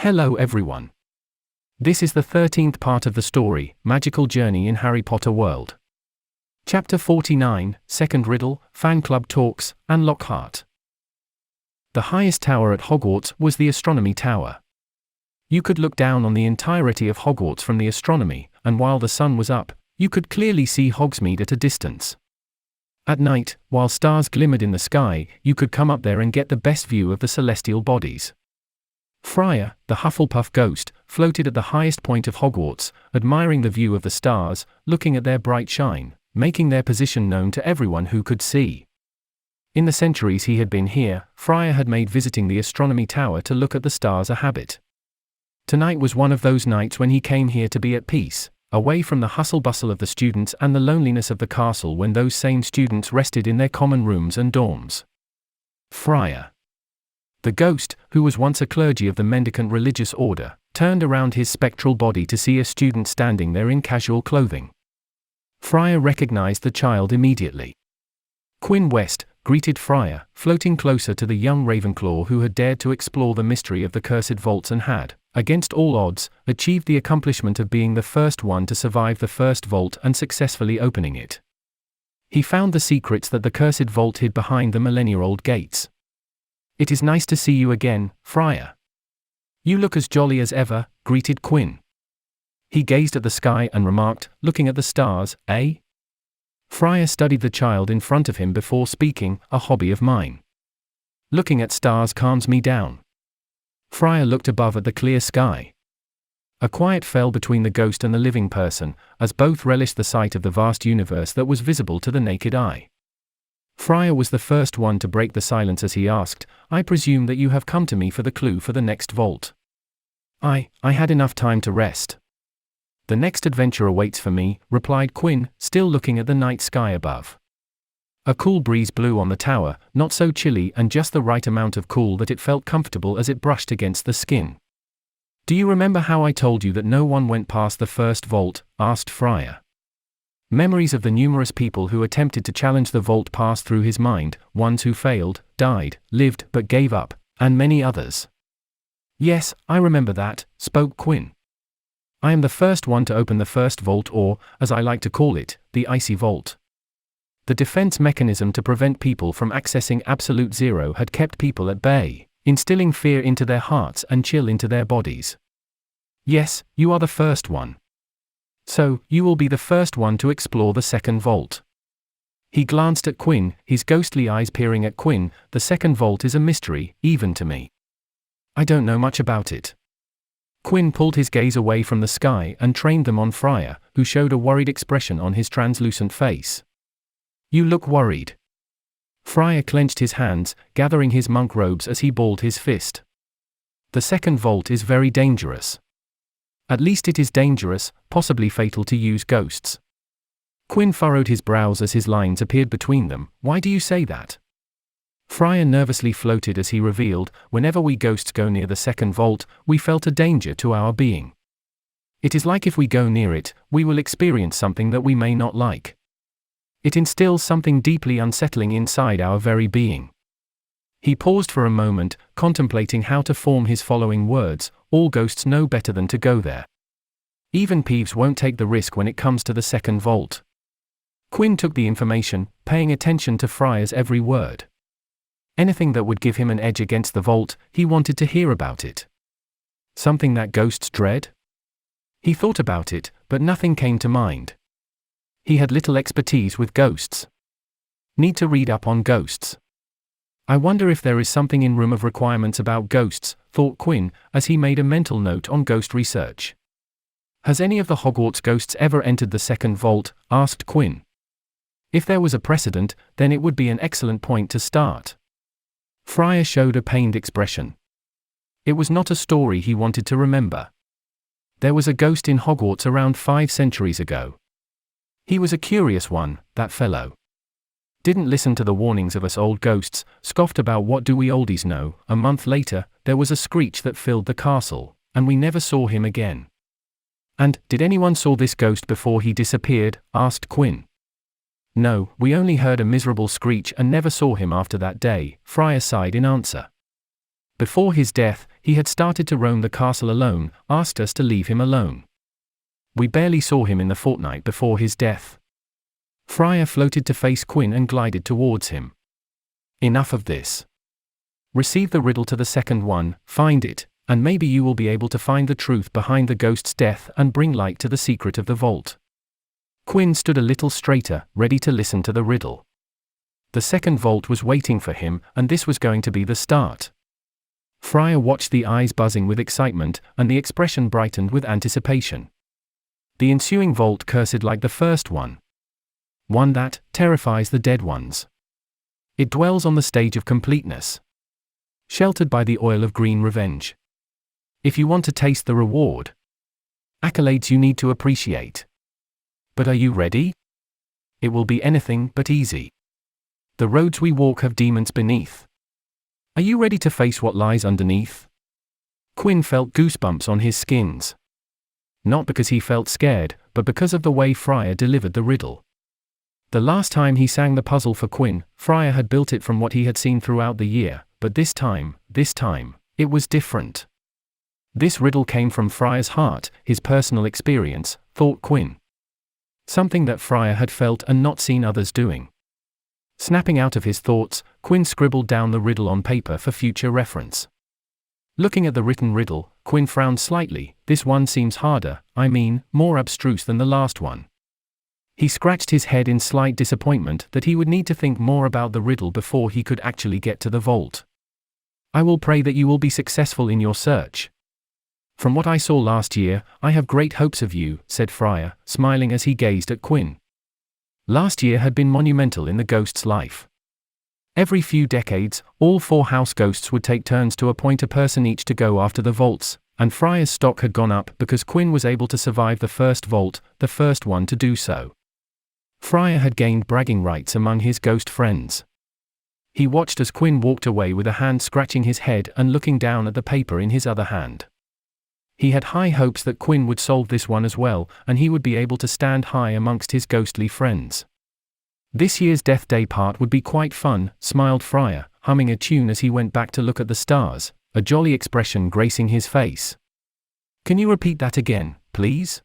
Hello everyone. This is the 13th part of the story, Magical Journey in Harry Potter World. Chapter 49, Second Riddle, Fan Club Talks, and Lockhart. The highest tower at Hogwarts was the Astronomy Tower. You could look down on the entirety of Hogwarts from the astronomy, and while the sun was up, you could clearly see Hogsmeade at a distance. At night, while stars glimmered in the sky, you could come up there and get the best view of the celestial bodies. Friar, the Hufflepuff ghost, floated at the highest point of Hogwarts, admiring the view of the stars, looking at their bright shine, making their position known to everyone who could see. In the centuries he had been here, Friar had made visiting the Astronomy Tower to look at the stars a habit. Tonight was one of those nights when he came here to be at peace, away from the hustle-bustle of the students and the loneliness of the castle when those same students rested in their common rooms and dorms. Friar, the ghost, who was once a clergy of the mendicant religious order, turned around his spectral body to see a student standing there in casual clothing. Friar recognized the child immediately. Quinn West greeted Friar, floating closer to the young Ravenclaw who had dared to explore the mystery of the cursed vaults and had, against all odds, achieved the accomplishment of being the first one to survive the first vault and successfully opening it. He found the secrets that the cursed vault hid behind the millennia-old gates. "It is nice to see you again, Friar. You look as jolly as ever," greeted Quinn. He gazed at the sky and remarked, looking at the stars, "Eh?" Friar studied the child in front of him before speaking, "A hobby of mine. Looking at stars calms me down." Friar looked above at the clear sky. A quiet fell between the ghost and the living person, as both relished the sight of the vast universe that was visible to the naked eye. Friar was the first one to break the silence as he asked, "I presume that you have come to me for the clue for the next vault." I had enough time to rest. "The next adventure awaits for me," replied Quinn, still looking at the night sky above. A cool breeze blew on the tower, not so chilly and just the right amount of cool that it felt comfortable as it brushed against the skin. "Do you remember how I told you that no one went past the first vault?" asked Friar. Memories of the numerous people who attempted to challenge the vault passed through his mind, ones who failed, died, lived but gave up, and many others. "Yes, I remember that," spoke Quinn. "I am the first one to open the first vault or, as I like to call it, the Icy Vault. The defense mechanism to prevent people from accessing absolute zero had kept people at bay, instilling fear into their hearts and chill into their bodies. Yes, you are the first one. So, you will be the first one to explore the second vault." He glanced at Quinn, his ghostly eyes peering at Quinn. "The second vault is a mystery, even to me. I don't know much about it." Quinn pulled his gaze away from the sky and trained them on Friar, who showed a worried expression on his translucent face. "You look worried." Friar clenched his hands, gathering his monk robes as he balled his fist. "The second vault is very dangerous. At least it is dangerous, possibly fatal to use ghosts." Quinn furrowed his brows as his lines appeared between them. "Why do you say that?" Friar nervously floated as he revealed, "Whenever we ghosts go near the second vault, we felt a danger to our being. It is like if we go near it, we will experience something that we may not like. It instills something deeply unsettling inside our very being." He paused for a moment, contemplating how to form his following words. "All ghosts know better than to go there. Even Peeves won't take the risk when it comes to the second vault." Quinn took the information, paying attention to Friar's every word. Anything that would give him an edge against the vault, he wanted to hear about it. Something that ghosts dread? He thought about it, but nothing came to mind. He had little expertise with ghosts. Need to read up on ghosts. "I wonder if there is something in Room of Requirements about ghosts," thought Quinn, as he made a mental note on ghost research. "Has any of the Hogwarts ghosts ever entered the second vault?" asked Quinn. If there was a precedent, then it would be an excellent point to start. Friar showed a pained expression. It was not a story he wanted to remember. There was a ghost in Hogwarts around 5 centuries ago. He was a curious one, that fellow. Didn't listen to the warnings of us old ghosts, scoffed about what do we oldies know. A month later, there was a screech that filled the castle, and we never saw him again. "And, did anyone saw this ghost before he disappeared?" asked Quinn. "No, we only heard a miserable screech and never saw him after that day," Friar sighed in answer. "Before his death, he had started to roam the castle alone, asked us to leave him alone. We barely saw him in the fortnight before his death. Fryer floated to face Quinn and glided towards him. Enough of this. Receive the riddle to the second one, find it, and maybe you will be able to find the truth behind the ghost's death and bring light to the secret of the vault. Quinn stood a little straighter, ready to listen to the riddle. The second vault was waiting for him, and this was going to be the start. Fryer watched, the eyes buzzing with excitement, and the expression brightened with anticipation. The ensuing vault cursed like the first one. One that terrifies the dead ones. It dwells on the stage of completeness. Sheltered by the oil of green revenge. If you want to taste the reward. Accolades you need to appreciate. But are you ready? It will be anything but easy. The roads we walk have demons beneath. Are you ready to face what lies underneath? Quinn felt goosebumps on his skins. Not because he felt scared, but because of the way Fryer delivered the riddle. The last time he sang the puzzle for Quinn, Fryer had built it from what he had seen throughout the year, but this time, it was different. This riddle came from Fryer's heart, his personal experience, thought Quinn. Something that Fryer had felt and not seen others doing. Snapping out of his thoughts, Quinn scribbled down the riddle on paper for future reference. Looking at the written riddle, Quinn frowned slightly. This one seems harder, more abstruse than the last one. He scratched his head in slight disappointment that he would need to think more about the riddle before he could actually get to the vault. I will pray that you will be successful in your search. From what I saw last year, I have great hopes of you, said Fryer, smiling as he gazed at Quinn. Last year had been monumental in the ghost's life. Every few decades, all 4 house ghosts would take turns to appoint a person each to go after the vaults, and Fryer's stock had gone up because Quinn was able to survive the first vault, the first one to do so. Fryer had gained bragging rights among his ghost friends. He watched as Quinn walked away with a hand scratching his head and looking down at the paper in his other hand. He had high hopes that Quinn would solve this one as well, and he would be able to stand high amongst his ghostly friends. This year's Death Day part would be quite fun, smiled Fryer, humming a tune as he went back to look at the stars, a jolly expression gracing his face. Can you repeat that again, please?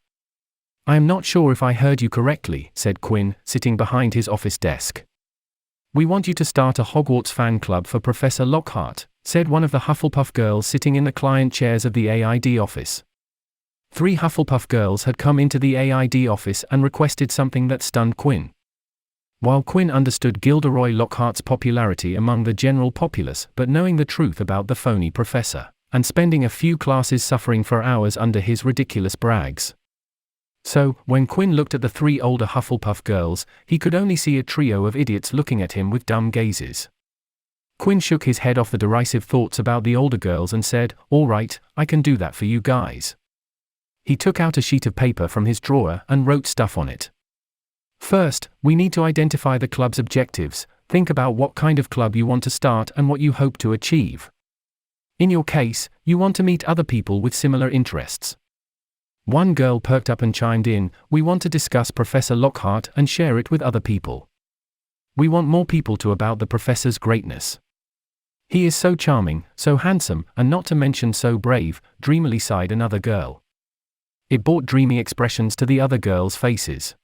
I am not sure if I heard you correctly, said Quinn, sitting behind his office desk. We want you to start a Hogwarts fan club for Professor Lockhart, said one of the Hufflepuff girls sitting in the client chairs of the AID office. 3 Hufflepuff girls had come into the AID office and requested something that stunned Quinn. While Quinn understood Gilderoy Lockhart's popularity among the general populace, but knowing the truth about the phony professor, and spending a few classes suffering for hours under his ridiculous brags. So, when Quinn looked at the 3 older Hufflepuff girls, he could only see a trio of idiots looking at him with dumb gazes. Quinn shook his head off the derisive thoughts about the older girls and said, "All right, I can do that for you guys." He took out a sheet of paper from his drawer and wrote stuff on it. First, we need to identify the club's objectives. Think about what kind of club you want to start and what you hope to achieve. In your case, you want to meet other people with similar interests. One girl perked up and chimed in, "We want to discuss Professor Lockhart and share it with other people. We want more people to about the professor's greatness. He is so charming, so handsome, and not to mention so brave," dreamily sighed another girl. It brought dreamy expressions to the other girls' faces.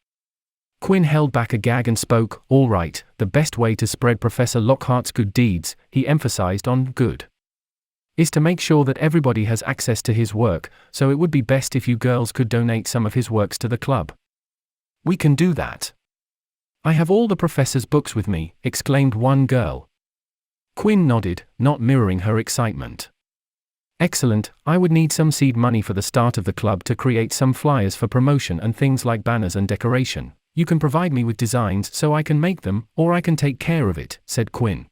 Quinn held back a gag and spoke, "All right, the best way to spread Professor Lockhart's good deeds," he emphasized on good, "is to make sure that everybody has access to his work, so it would be best if you girls could donate some of his works to the club." "We can do that. I have all the professor's books with me," exclaimed one girl. Quinn nodded, not mirroring her excitement. "Excellent, I would need some seed money for the start of the club to create some flyers for promotion and things like banners and decoration. You can provide me with designs so I can make them, or I can take care of it," said Quinn.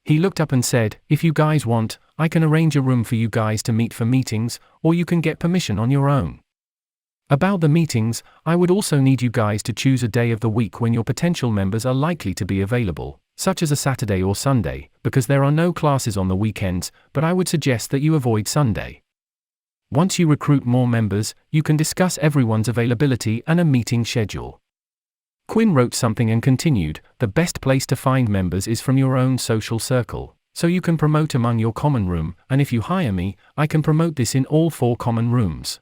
He looked up and said, "If you guys want, I can arrange a room for you guys to meet for meetings, or you can get permission on your own. About the meetings, I would also need you guys to choose a day of the week when your potential members are likely to be available, such as a Saturday or Sunday, because there are no classes on the weekends, but I would suggest that you avoid Sunday. Once you recruit more members, you can discuss everyone's availability and a meeting schedule." Quinn wrote something and continued, "The best place to find members is from your own social circle. So you can promote among your common room, and if you hire me, I can promote this in all 4 common rooms.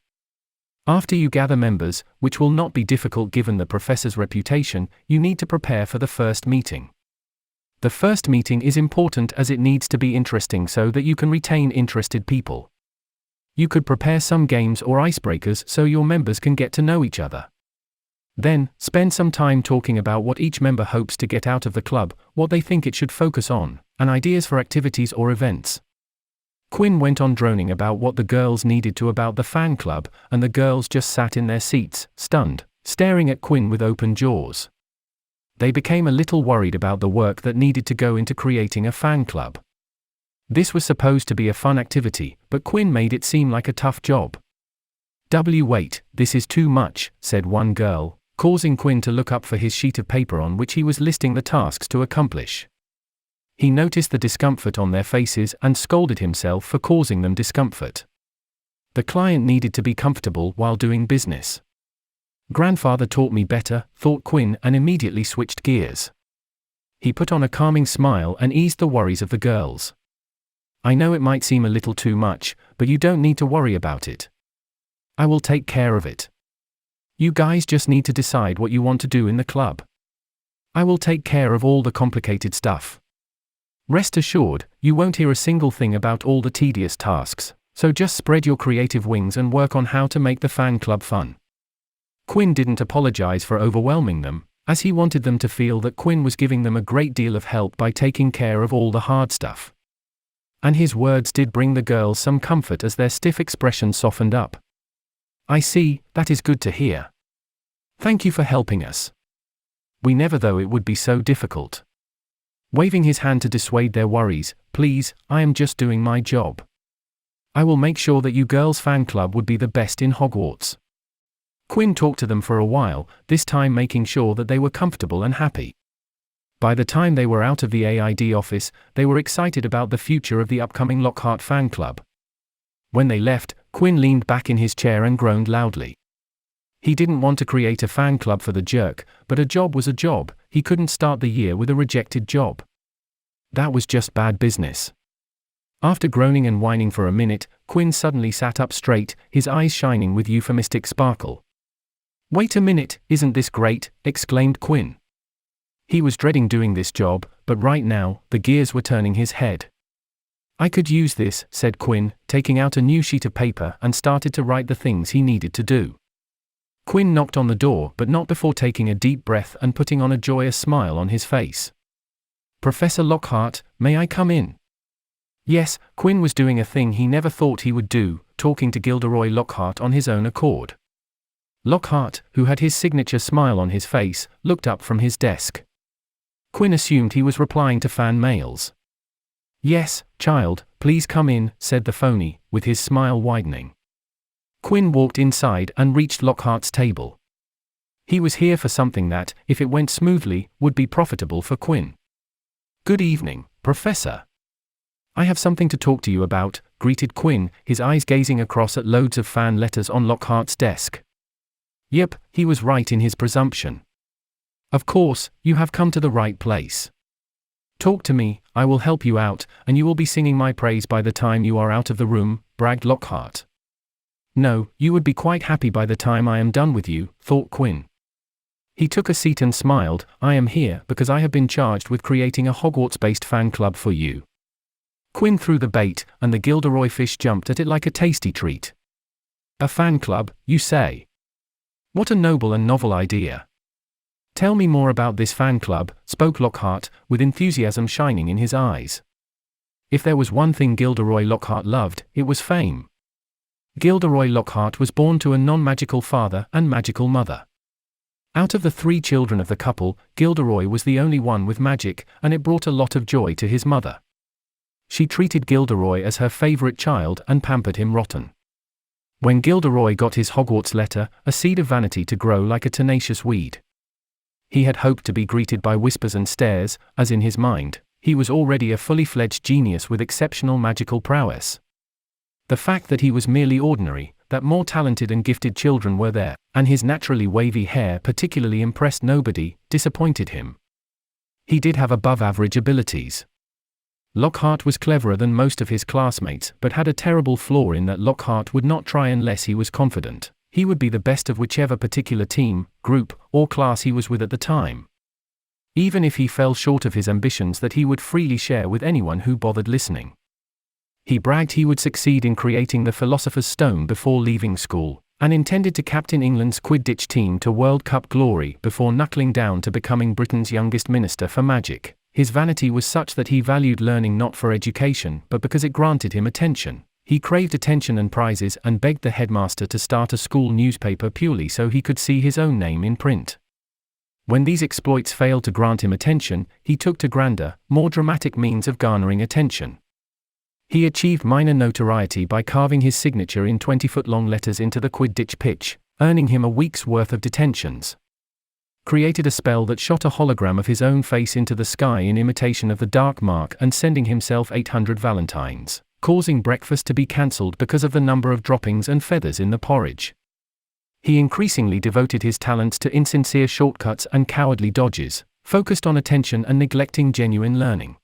After you gather members, which will not be difficult given the professor's reputation, you need to prepare for the first meeting. The first meeting is important as it needs to be interesting so that you can retain interested people. You could prepare some games or icebreakers so your members can get to know each other. Then, spend some time talking about what each member hopes to get out of the club, what they think it should focus on, and ideas for activities or events. Quinn went on droning about what the girls needed to about the fan club, and the girls just sat in their seats, stunned, staring at Quinn with open jaws. They became a little worried about the work that needed to go into creating a fan club. This was supposed to be a fun activity, but Quinn made it seem like a tough job. Wait, this is too much, said one girl, causing Quinn to look up for his sheet of paper on which he was listing the tasks to accomplish. He noticed the discomfort on their faces and scolded himself for causing them discomfort. The client needed to be comfortable while doing business. Grandfather taught me better, thought Quinn, and immediately switched gears. He put on a calming smile and eased the worries of the girls. I know it might seem a little too much, but you don't need to worry about it. I will take care of it. You guys just need to decide what you want to do in the club. I will take care of all the complicated stuff. Rest assured, you won't hear a single thing about all the tedious tasks, so just spread your creative wings and work on how to make the fan club fun. Quinn didn't apologize for overwhelming them, as he wanted them to feel that Quinn was giving them a great deal of help by taking care of all the hard stuff. And his words did bring the girls some comfort as their stiff expressions softened up. I see, that is good to hear. Thank you for helping us. We never thought it would be so difficult. Waving his hand to dissuade their worries, please, I am just doing my job. I will make sure that you girls' fan club would be the best in Hogwarts. Quinn talked to them for a while, this time making sure that they were comfortable and happy. By the time they were out of the AID office, they were excited about the future of the upcoming Lockhart fan club. When they left, Quinn leaned back in his chair and groaned loudly. He didn't want to create a fan club for the jerk, but a job was a job. He couldn't start the year with a rejected job. That was just bad business. After groaning and whining for a minute, Quinn suddenly sat up straight, his eyes shining with euphemistic sparkle. Wait a minute, isn't this great? Exclaimed Quinn. He was dreading doing this job, but right now, the gears were turning his head. I could use this, said Quinn, taking out a new sheet of paper and started to write the things he needed to do. Quinn knocked on the door, but not before taking a deep breath and putting on a joyous smile on his face. Professor Lockhart, may I come in? Yes, Quinn was doing a thing he never thought he would do, talking to Gilderoy Lockhart on his own accord. Lockhart, who had his signature smile on his face, looked up from his desk. Quinn assumed he was replying to fan mails. Yes, child, please come in, said the phony, with his smile widening. Quinn walked inside and reached Lockhart's table. He was here for something that, if it went smoothly, would be profitable for Quinn. Good evening, Professor. I have something to talk to you about, greeted Quinn, his eyes gazing across at loads of fan letters on Lockhart's desk. Yep, he was right in his presumption. Of course, you have come to the right place. Talk to me, I will help you out, and you will be singing my praise by the time you are out of the room, bragged Lockhart. No, you would be quite happy by the time I am done with you, thought Quinn. He took a seat and smiled. I am here because I have been charged with creating a Hogwarts-based fan club for you. Quinn threw the bait, and the Gilderoy fish jumped at it like a tasty treat. A fan club, you say? What a noble and novel idea. Tell me more about this fan club, spoke Lockhart, with enthusiasm shining in his eyes. If there was one thing Gilderoy Lockhart loved, it was fame. Gilderoy Lockhart was born to a non-magical father and magical mother. Out of the 3 children of the couple, Gilderoy was the only one with magic, and it brought a lot of joy to his mother. She treated Gilderoy as her favorite child and pampered him rotten. When Gilderoy got his Hogwarts letter, a seed of vanity to grow like a tenacious weed. He had hoped to be greeted by whispers and stares, as in his mind, he was already a fully fledged genius with exceptional magical prowess. The fact that he was merely ordinary, that more talented and gifted children were there, and his naturally wavy hair particularly impressed nobody, disappointed him. He did have above-average abilities. Lockhart was cleverer than most of his classmates, but had a terrible flaw in that Lockhart would not try unless he was confident he would be the best of whichever particular team, group, or class he was with at the time. Even if he fell short of his ambitions, that he would freely share with anyone who bothered listening. He bragged he would succeed in creating the Philosopher's Stone before leaving school, and intended to captain England's Quidditch team to World Cup glory before knuckling down to becoming Britain's youngest minister for magic. His vanity was such that he valued learning not for education but because it granted him attention. He craved attention and prizes and begged the headmaster to start a school newspaper purely so he could see his own name in print. When these exploits failed to grant him attention, he took to grander, more dramatic means of garnering attention. He achieved minor notoriety by carving his signature in 20-foot-long letters into the Quidditch pitch, earning him a week's worth of detentions. Created a spell that shot a hologram of his own face into the sky in imitation of the Dark Mark and sending himself 800 valentines, causing breakfast to be cancelled because of the number of droppings and feathers in the porridge. He increasingly devoted his talents to insincere shortcuts and cowardly dodges, focused on attention and neglecting genuine learning.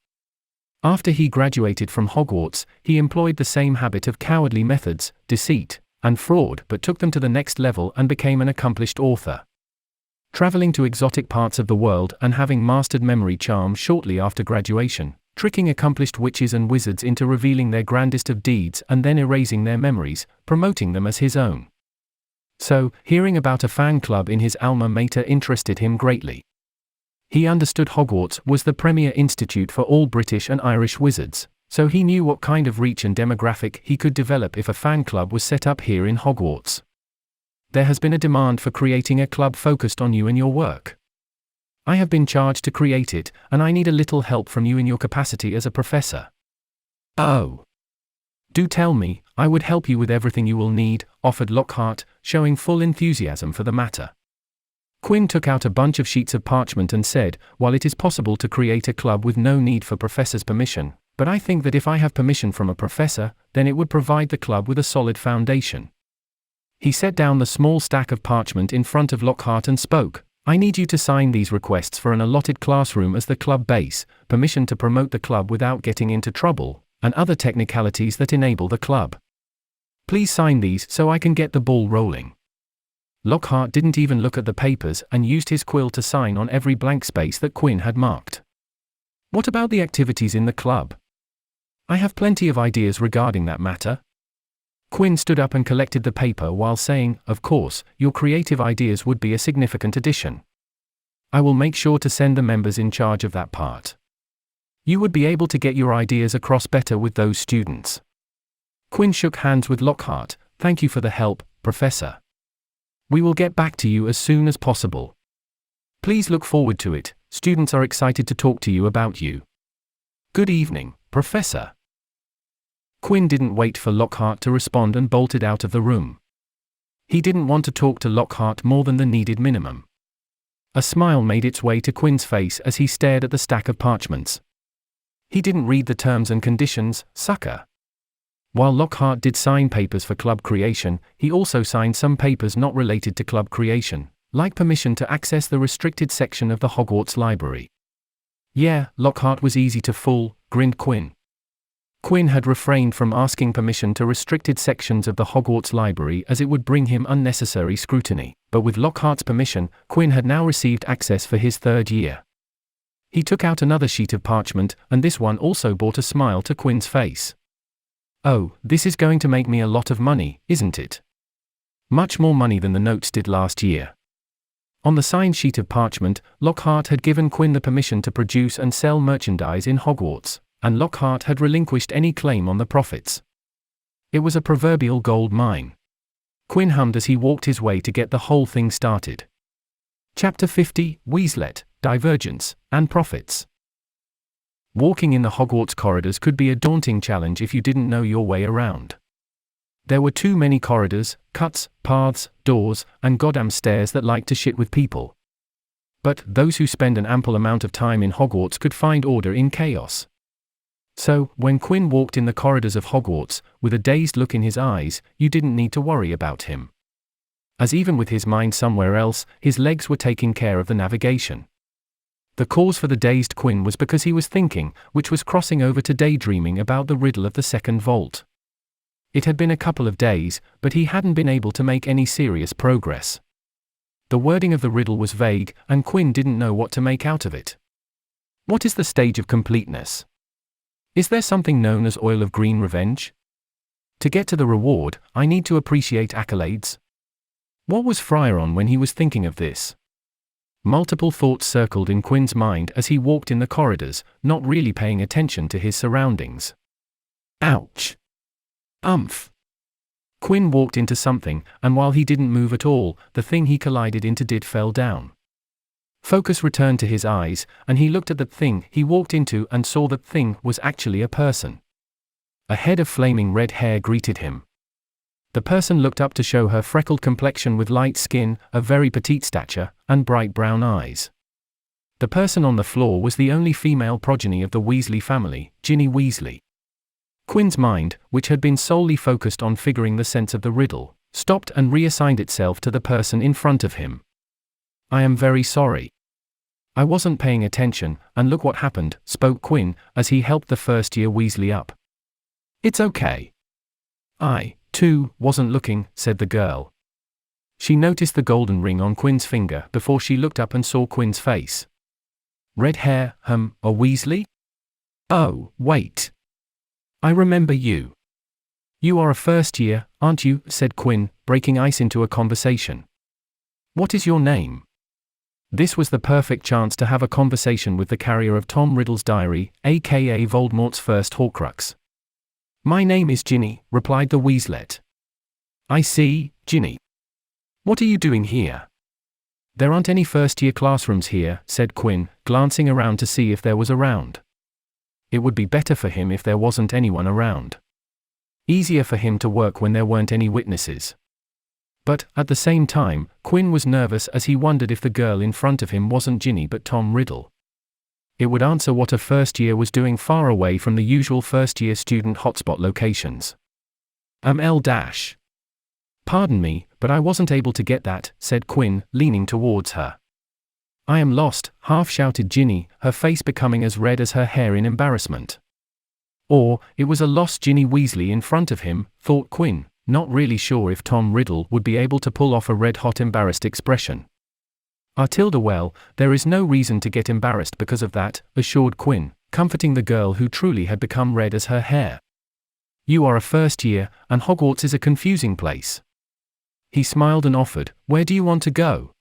After he graduated from Hogwarts, he employed the same habit of cowardly methods, deceit, and fraud, but took them to the next level and became an accomplished author. Traveling to exotic parts of the world and having mastered memory charm shortly after graduation, tricking accomplished witches and wizards into revealing their grandest of deeds and then erasing their memories, promoting them as his own. So, hearing about a fan club in his alma mater interested him greatly. He understood Hogwarts was the premier institute for all British and Irish wizards, so he knew what kind of reach and demographic he could develop if a fan club was set up here in Hogwarts. There has been a demand for creating a club focused on you and your work. I have been charged to create it, and I need a little help from you in your capacity as a professor. Oh. Do tell me, I would help you with everything you will need, offered Lockhart, showing full enthusiasm for the matter. Quinn took out a bunch of sheets of parchment and said, while it is possible to create a club with no need for professor's permission, but I think that if I have permission from a professor, then it would provide the club with a solid foundation. He set down the small stack of parchment in front of Lockhart and spoke. I need you to sign these requests for an allotted classroom as the club base, permission to promote the club without getting into trouble, and other technicalities that enable the club. Please sign these so I can get the ball rolling. Lockhart didn't even look at the papers and used his quill to sign on every blank space that Quinn had marked. What about the activities in the club? I have plenty of ideas regarding that matter. Quinn stood up and collected the paper while saying, of course, your creative ideas would be a significant addition. I will make sure to send the members in charge of that part. You would be able to get your ideas across better with those students. Quinn shook hands with Lockhart. Thank you for the help, Professor. We will get back to you as soon as possible. Please look forward to it. Students are excited to talk to you about you. Good evening, Professor. Quinn didn't wait for Lockhart to respond and bolted out of the room. He didn't want to talk to Lockhart more than the needed minimum. A smile made its way to Quinn's face as he stared at the stack of parchments. He didn't read the terms and conditions, sucker. While Lockhart did sign papers for club creation, he also signed some papers not related to club creation, like permission to access the restricted section of the Hogwarts library. Yeah, Lockhart was easy to fool, grinned Quinn. Quinn had refrained from asking permission to restricted sections of the Hogwarts library as it would bring him unnecessary scrutiny, but with Lockhart's permission, Quinn had now received access for his third year. He took out another sheet of parchment, and this one also brought a smile to Quinn's face. Oh, this is going to make me a lot of money, isn't it? Much more money than the notes did last year. On the signed sheet of parchment, Lockhart had given Quinn the permission to produce and sell merchandise in Hogwarts, and Lockhart had relinquished any claim on the profits. It was a proverbial gold mine. Quinn hummed as he walked his way to get the whole thing started. Chapter 50, Weaslett, Divergence, and Profits. Walking in the Hogwarts corridors could be a daunting challenge if you didn't know your way around. There were too many corridors, cuts, paths, doors, and goddamn stairs that liked to shit with people. But those who spend an ample amount of time in Hogwarts could find order in chaos. So, when Quinn walked in the corridors of Hogwarts, with a dazed look in his eyes, you didn't need to worry about him. As even with his mind somewhere else, his legs were taking care of the navigation. The cause for the dazed Quinn was because he was thinking, which was crossing over to daydreaming about the riddle of the second vault. It had been a couple of days, but he hadn't been able to make any serious progress. The wording of the riddle was vague, and Quinn didn't know what to make out of it. What is the stage of completeness? Is there something known as oil of green revenge? To get to the reward, I need to appreciate accolades? What was Friar on when he was thinking of this? Multiple thoughts circled in Quinn's mind as he walked in the corridors, not really paying attention to his surroundings. Ouch! Umph! Quinn walked into something, and while he didn't move at all, the thing he collided into fell down. Focus returned to his eyes, and he looked at that thing he walked into and saw that thing was actually a person. A head of flaming red hair greeted him. The person looked up to show her freckled complexion with light skin, a very petite stature, and bright brown eyes. The person on the floor was the only female progeny of the Weasley family, Ginny Weasley. Quinn's mind, which had been solely focused on figuring the sense of the riddle, stopped and reassigned itself to the person in front of him. I am very sorry. I wasn't paying attention, and look what happened, spoke Quinn, as he helped the first-year Weasley up. It's okay. I, too, wasn't looking, said the girl. She noticed the golden ring on Quinn's finger before she looked up and saw Quinn's face. Red hair, a Weasley? Oh, wait. I remember you. You are a first year, aren't you? Said Quinn, breaking ice into a conversation. What is your name? This was the perfect chance to have a conversation with the carrier of Tom Riddle's diary, aka Voldemort's first Horcrux. My name is Ginny, replied the Weaslet. I see, Ginny. What are you doing here? There aren't any first-year classrooms here, said Quinn, glancing around to see if there was around. It would be better for him if there wasn't anyone around. Easier for him to work when there weren't any witnesses. But, at the same time, Quinn was nervous as he wondered if the girl in front of him wasn't Ginny but Tom Riddle. It would answer what a first year was doing far away from the usual first-year student hotspot locations. Pardon me, but I wasn't able to get that, said Quinn, leaning towards her. I am lost, half-shouted Ginny, her face becoming as red as her hair in embarrassment. Or, it was a lost Ginny Weasley in front of him, thought Quinn, not really sure if Tom Riddle would be able to pull off a red-hot embarrassed expression. Well, there is no reason to get embarrassed because of that, assured Quinn, comforting the girl who truly had become red as her hair. You are a first year, and Hogwarts is a confusing place. He smiled and offered, where do you want to go?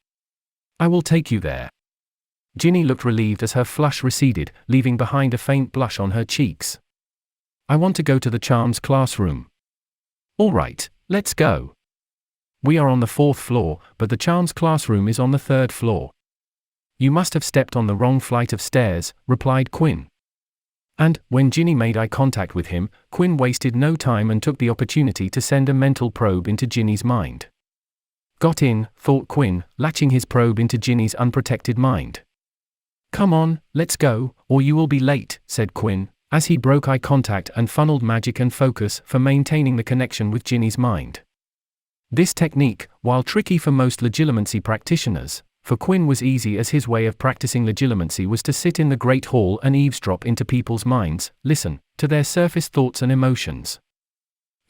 I will take you there. Ginny looked relieved as her flush receded, leaving behind a faint blush on her cheeks. I want to go to the Charms classroom. All right, let's go. We are on the 4th floor, but the Charms classroom is on the 3rd floor. You must have stepped on the wrong flight of stairs, replied Quinn. And, when Ginny made eye contact with him, Quinn wasted no time and took the opportunity to send a mental probe into Ginny's mind. Got in, thought Quinn, latching his probe into Ginny's unprotected mind. Come on, let's go, or you will be late, said Quinn, as he broke eye contact and funneled magic and focus for maintaining the connection with Ginny's mind. This technique, while tricky for most legilimency practitioners, for Quinn was easy as his way of practicing legilimency was to sit in the Great Hall and eavesdrop into people's minds, listen to their surface thoughts and emotions.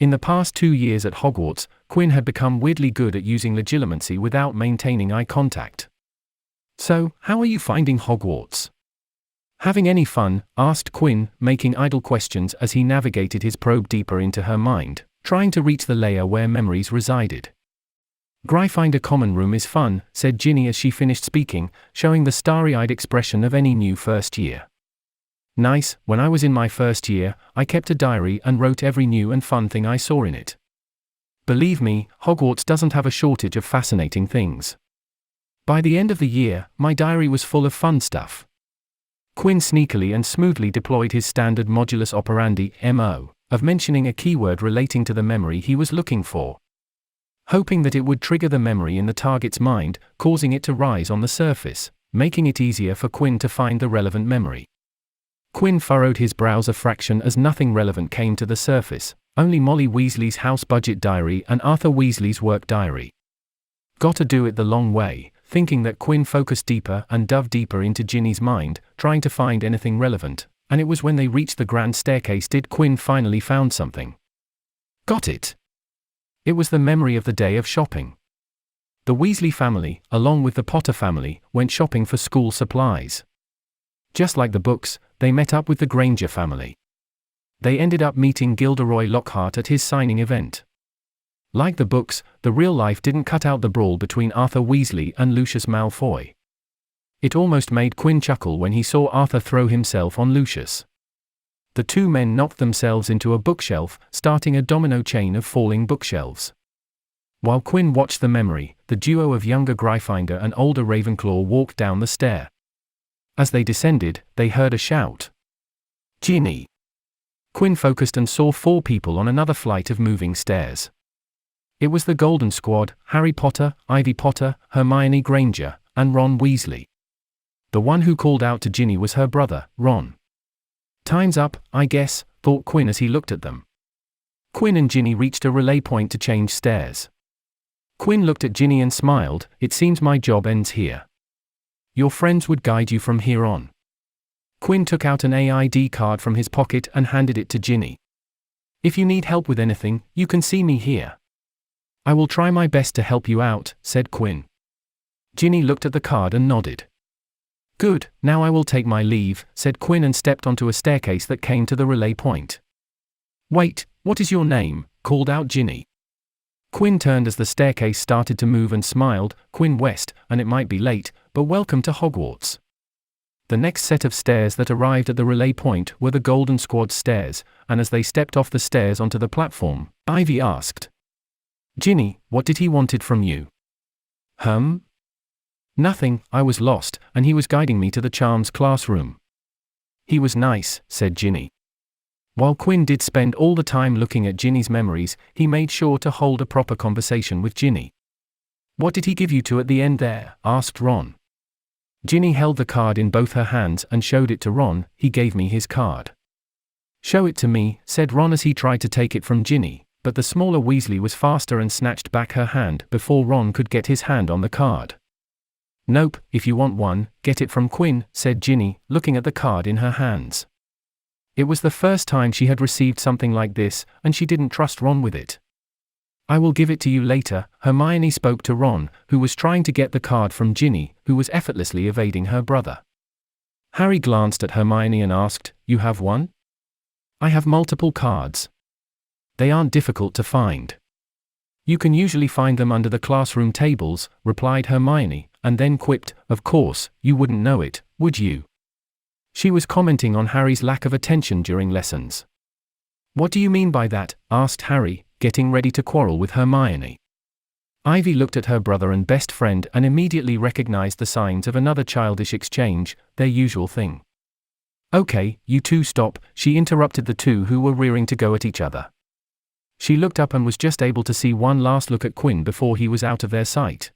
In the past 2 years at Hogwarts, Quinn had become weirdly good at using legilimency without maintaining eye contact. So, how are you finding Hogwarts? Having any fun? Asked Quinn, making idle questions as he navigated his probe deeper into her mind, trying to reach the layer where memories resided. Gryffindor Common Room is fun, said Ginny as she finished speaking, showing the starry-eyed expression of any new first year. Nice, when I was in my first year, I kept a diary and wrote every new and fun thing I saw in it. Believe me, Hogwarts doesn't have a shortage of fascinating things. By the end of the year, my diary was full of fun stuff. Quinn sneakily and smoothly deployed his standard modulus operandi, MO, of mentioning a keyword relating to the memory he was looking for, hoping that it would trigger the memory in the target's mind, causing it to rise on the surface, making it easier for Quinn to find the relevant memory. Quinn furrowed his brows a fraction as nothing relevant came to the surface, only Molly Weasley's house budget diary and Arthur Weasley's work diary. Gotta do it the long way, thinking that Quinn focused deeper and dove deeper into Ginny's mind, trying to find anything relevant, and it was when they reached the grand staircase did Quinn finally found something. Got it! It was the memory of the day of shopping. The Weasley family, along with the Potter family, went shopping for school supplies. Just like the books, they met up with the Granger family. They ended up meeting Gilderoy Lockhart at his signing event. Like the books, the real life didn't cut out the brawl between Arthur Weasley and Lucius Malfoy. It almost made Quinn chuckle when he saw Arthur throw himself on Lucius. The two men knocked themselves into a bookshelf, starting a domino chain of falling bookshelves. While Quinn watched the memory, the duo of younger Gryffindor and older Ravenclaw walked down the stair. As they descended, they heard a shout. Ginny! Quinn focused and saw 4 people on another flight of moving stairs. It was the Golden Squad: Harry Potter, Ivy Potter, Hermione Granger, and Ron Weasley. The one who called out to Ginny was her brother, Ron. Time's up, I guess, thought Quinn as he looked at them. Quinn and Ginny reached a relay point to change stairs. Quinn looked at Ginny and smiled. It seems my job ends here. Your friends would guide you from here on. Quinn took out an AID card from his pocket and handed it to Ginny. If you need help with anything, you can see me here. I will try my best to help you out, said Quinn. Ginny looked at the card and nodded. Good, now I will take my leave, said Quinn and stepped onto a staircase that came to the relay point. Wait, what is your name? Called out Ginny. Quinn turned as the staircase started to move and smiled. Quinn West, and it might be late, but welcome to Hogwarts. The next set of stairs that arrived at the relay point were the Golden Squad stairs, and as they stepped off the stairs onto the platform, Ivy asked, Ginny, what did he wanted from you? Nothing, I was lost, and he was guiding me to the charms classroom. He was nice, said Ginny. While Quinn did spend all the time looking at Ginny's memories, he made sure to hold a proper conversation with Ginny. What did he give you to at the end there? Asked Ron. Ginny held the card in both her hands and showed it to Ron. He gave me his card. Show it to me, said Ron as he tried to take it from Ginny, but the smaller Weasley was faster and snatched back her hand before Ron could get his hand on the card. Nope, if you want one, get it from Quinn, said Ginny, looking at the card in her hands. It was the first time she had received something like this, and she didn't trust Ron with it. I will give it to you later, Hermione spoke to Ron, who was trying to get the card from Ginny, who was effortlessly evading her brother. Harry glanced at Hermione and asked, You have one? I have multiple cards. They aren't difficult to find. You can usually find them under the classroom tables, replied Hermione, and then quipped, Of course, you wouldn't know it, would you? She was commenting on Harry's lack of attention during lessons. What do you mean by that? Asked Harry, getting ready to quarrel with Hermione. Ivy looked at her brother and best friend and immediately recognized the signs of another childish exchange, their usual thing. Okay, you two stop, she interrupted the two who were rearing to go at each other. She looked up and was just able to see one last look at Quinn before he was out of their sight.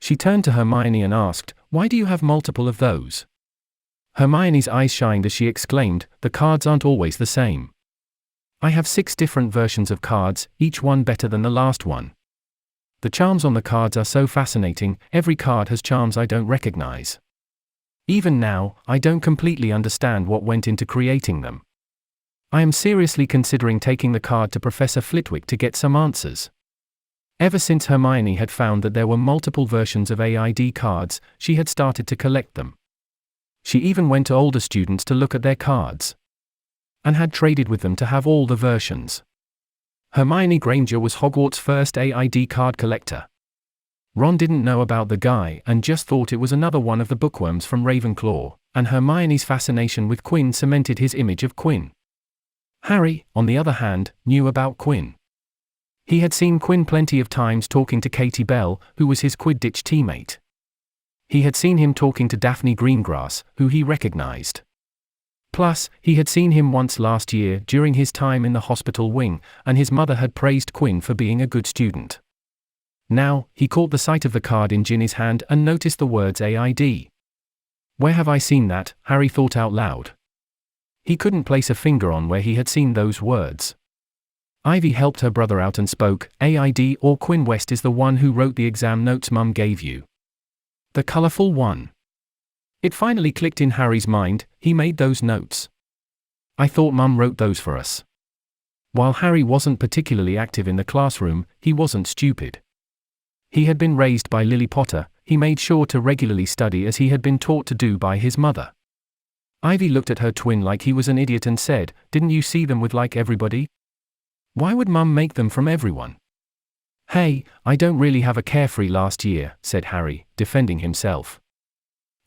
She turned to Hermione and asked, Why do you have multiple of those? Hermione's eyes shined as she exclaimed, The cards aren't always the same. I have 6 different versions of cards, each one better than the last one. The charms on the cards are so fascinating, every card has charms I don't recognize. Even now, I don't completely understand what went into creating them. I am seriously considering taking the card to Professor Flitwick to get some answers. Ever since Hermione had found that there were multiple versions of AID cards, she had started to collect them. She even went to older students to look at their cards. And had traded with them to have all the versions. Hermione Granger was Hogwarts' first AID card collector. Ron didn't know about the guy and just thought it was another one of the bookworms from Ravenclaw, and Hermione's fascination with Quinn cemented his image of Quinn. Harry, on the other hand, knew about Quinn. He had seen Quinn plenty of times talking to Katie Bell, who was his Quidditch teammate. He had seen him talking to Daphne Greengrass, who he recognized. Plus, he had seen him once last year during his time in the hospital wing, and his mother had praised Quinn for being a good student. Now, he caught the sight of the card in Ginny's hand and noticed the words AID. Where have I seen that? Harry thought out loud. He couldn't place a finger on where he had seen those words. Ivy helped her brother out and spoke, AID or Quinn West is the one who wrote the exam notes Mum gave you. The colorful one. It finally clicked in Harry's mind, he made those notes. I thought Mum wrote those for us. While Harry wasn't particularly active in the classroom, he wasn't stupid. He had been raised by Lily Potter, he made sure to regularly study as he had been taught to do by his mother. Ivy looked at her twin like he was an idiot and said, "Didn't you see them with like everybody? Why would Mum make them from everyone?" "Hey, I don't really have a carefree last year," said Harry, defending himself.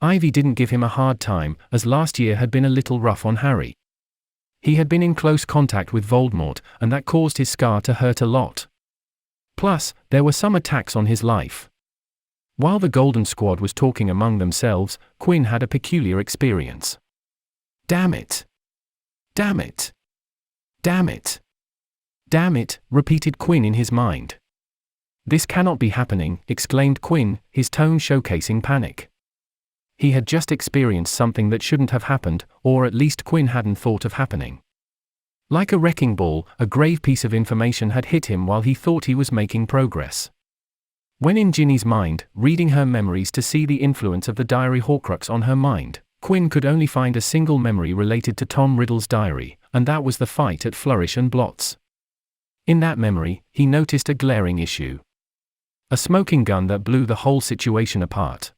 Ivy didn't give him a hard time, as last year had been a little rough on Harry. He had been in close contact with Voldemort, and that caused his scar to hurt a lot. Plus, there were some attacks on his life. While the Golden Squad was talking among themselves, Quinn had a peculiar experience. "Damn it! Damn it! Damn it! Damn it!" repeated Quinn in his mind. "This cannot be happening," exclaimed Quinn, his tone showcasing panic. He had just experienced something that shouldn't have happened, or at least Quinn hadn't thought of happening. Like a wrecking ball, a grave piece of information had hit him while he thought he was making progress. When in Ginny's mind, reading her memories to see the influence of the diary Horcrux on her mind, Quinn could only find a single memory related to Tom Riddle's diary, and that was the fight at Flourish and Blots. In that memory, he noticed a glaring issue. A smoking gun that blew the whole situation apart.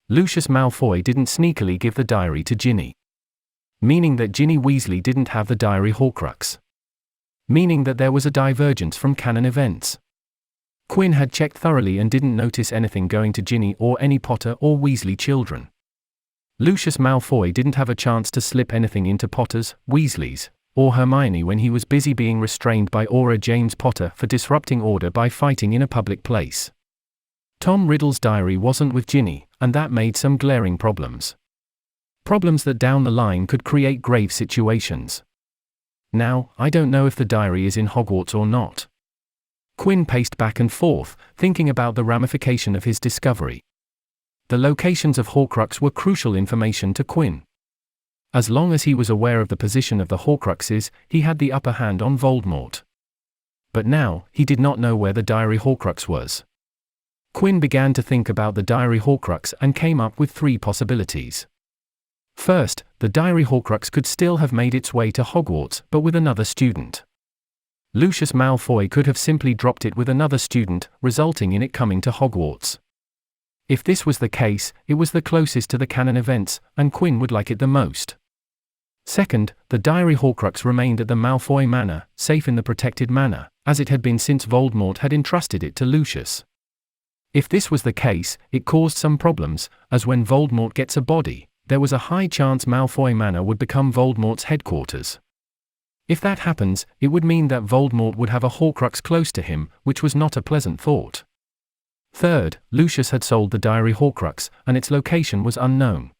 Lucius Malfoy didn't sneakily give the diary to Ginny. Meaning that Ginny Weasley didn't have the diary Horcrux. Meaning that there was a divergence from canon events. Quinn had checked thoroughly and didn't notice anything going to Ginny or any Potter or Weasley children. Lucius Malfoy didn't have a chance to slip anything into Potter's, Weasley's, or Hermione when he was busy being restrained by Aura James Potter for disrupting order by fighting in a public place. Tom Riddle's diary wasn't with Ginny, and that made some glaring problems. Problems that down the line could create grave situations. Now, I don't know if the diary is in Hogwarts or not. Quinn paced back and forth, thinking about the ramification of his discovery. The locations of Horcrux were crucial information to Quinn. As long as he was aware of the position of the Horcruxes, he had the upper hand on Voldemort. But now, he did not know where the diary Horcrux was. Quinn began to think about the diary Horcrux and came up with 3 possibilities. First, the diary Horcrux could still have made its way to Hogwarts, but with another student. Lucius Malfoy could have simply dropped it with another student, resulting in it coming to Hogwarts. If this was the case, it was the closest to the canon events, and Quinn would like it the most. Second, the diary Horcrux remained at the Malfoy Manor, safe in the protected manor, as it had been since Voldemort had entrusted it to Lucius. If this was the case, it caused some problems, as when Voldemort gets a body, there was a high chance Malfoy Manor would become Voldemort's headquarters. If that happens, it would mean that Voldemort would have a Horcrux close to him, which was not a pleasant thought. Third, Lucius had sold the diary Horcrux, and its location was unknown.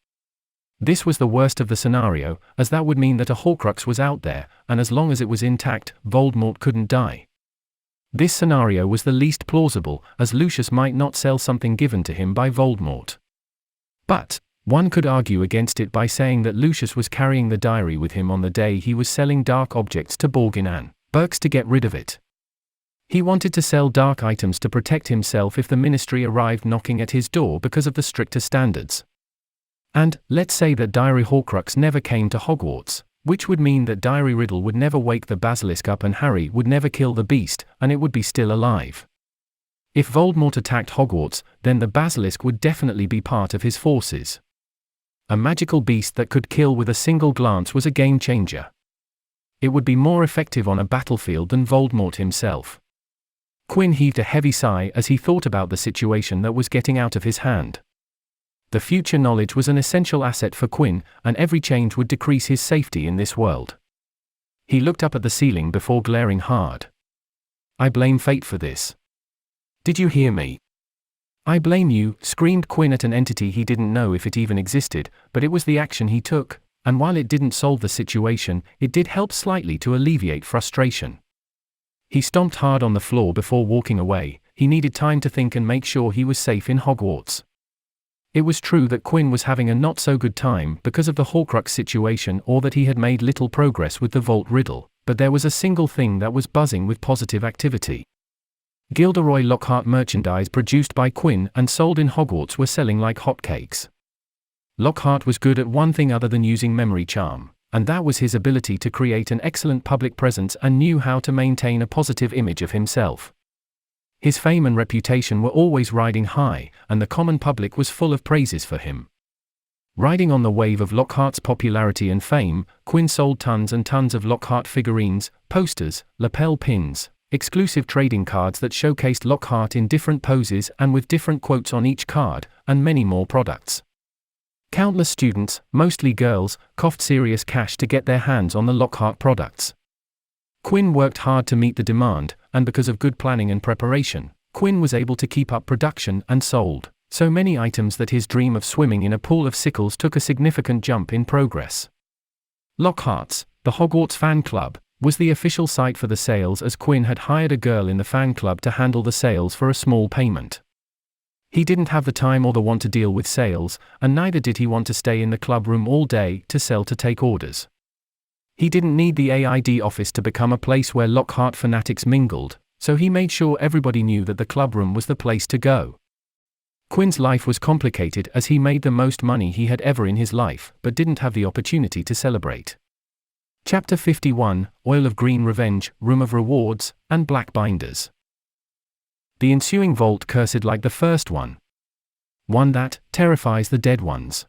This was the worst of the scenario, as that would mean that a Horcrux was out there, and as long as it was intact, Voldemort couldn't die. This scenario was the least plausible, as Lucius might not sell something given to him by Voldemort. But one could argue against it by saying that Lucius was carrying the diary with him on the day he was selling dark objects to Borgin Burkes to get rid of it. He wanted to sell dark items to protect himself if the Ministry arrived knocking at his door because of the stricter standards. And, let's say that diary Horcrux never came to Hogwarts, which would mean that diary Riddle would never wake the basilisk up and Harry would never kill the beast, and it would be still alive. If Voldemort attacked Hogwarts, then the basilisk would definitely be part of his forces. A magical beast that could kill with a single glance was a game changer. It would be more effective on a battlefield than Voldemort himself. Quinn heaved a heavy sigh as he thought about the situation that was getting out of his hand. The future knowledge was an essential asset for Quinn, and every change would decrease his safety in this world. He looked up at the ceiling before glaring hard. "I blame fate for this. Did you hear me?" "I blame you," screamed Quinn at an entity he didn't know if it even existed, but it was the action he took, and while it didn't solve the situation, it did help slightly to alleviate frustration. He stomped hard on the floor before walking away. He needed time to think and make sure he was safe in Hogwarts. It was true that Quinn was having a not-so-good time because of the Horcrux situation or that he had made little progress with the Vault Riddle, but there was a single thing that was buzzing with positive activity. Gilderoy Lockhart merchandise produced by Quinn and sold in Hogwarts were selling like hotcakes. Lockhart was good at one thing other than using memory charm, and that was his ability to create an excellent public presence and knew how to maintain a positive image of himself. His fame and reputation were always riding high, and the common public was full of praises for him. Riding on the wave of Lockhart's popularity and fame, Quinn sold tons and tons of Lockhart figurines, posters, lapel pins, exclusive trading cards that showcased Lockhart in different poses and with different quotes on each card, and many more products. Countless students, mostly girls, coughed serious cash to get their hands on the Lockhart products. Quinn worked hard to meet the demand, and because of good planning and preparation, Quinn was able to keep up production and sold so many items that his dream of swimming in a pool of sickles took a significant jump in progress. Lockhart's, the Hogwarts Fan Club, was the official site for the sales, as Quinn had hired a girl in the fan club to handle the sales for a small payment. He didn't have the time or the want to deal with sales, and neither did he want to stay in the club room all day to sell to take orders. He didn't need the AID office to become a place where Lockhart fanatics mingled, so he made sure everybody knew that the club room was the place to go. Quinn's life was complicated as he made the most money he had ever in his life, but didn't have the opportunity to celebrate. Chapter 51, Oil of Green Revenge, Room of Rewards, and Black Binders. The ensuing vault cursed like the first one. One that terrifies the dead ones.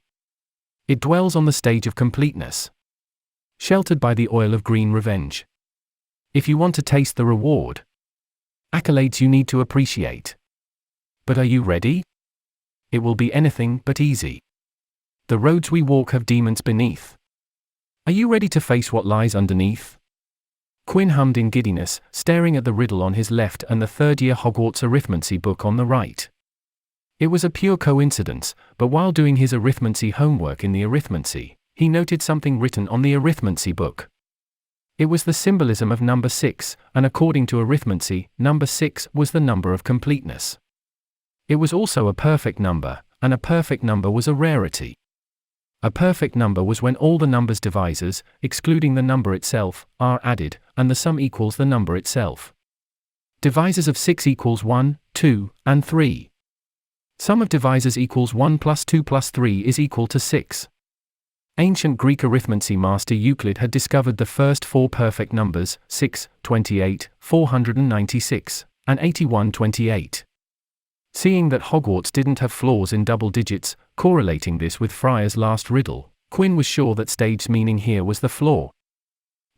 It dwells on the stage of completeness. Sheltered by the oil of green revenge. If you want to taste the reward, accolades you need to appreciate. But are you ready? It will be anything but easy. The roads we walk have demons beneath. Are you ready to face what lies underneath? Quinn hummed in giddiness, staring at the riddle on his left and the third-year Hogwarts arithmancy book on the right. It was a pure coincidence, but while doing his arithmancy homework in the arithmancy, he noted something written on the arithmancy book. It was the symbolism of number 6, and according to arithmancy, number 6 was the number of completeness. It was also a perfect number, and a perfect number was a rarity. A perfect number was when all the number's divisors, excluding the number itself, are added, and the sum equals the number itself. Divisors of 6 equals 1, 2, and 3. Sum of divisors equals 1 plus 2 plus 3 is equal to 6. Ancient Greek arithmancy master Euclid had discovered the first 4 perfect numbers, 6, 28, 496, and 8128. Seeing that Hogwarts didn't have floors in double digits, correlating this with Friar's last riddle, Quinn was sure that stage's meaning here was the floor.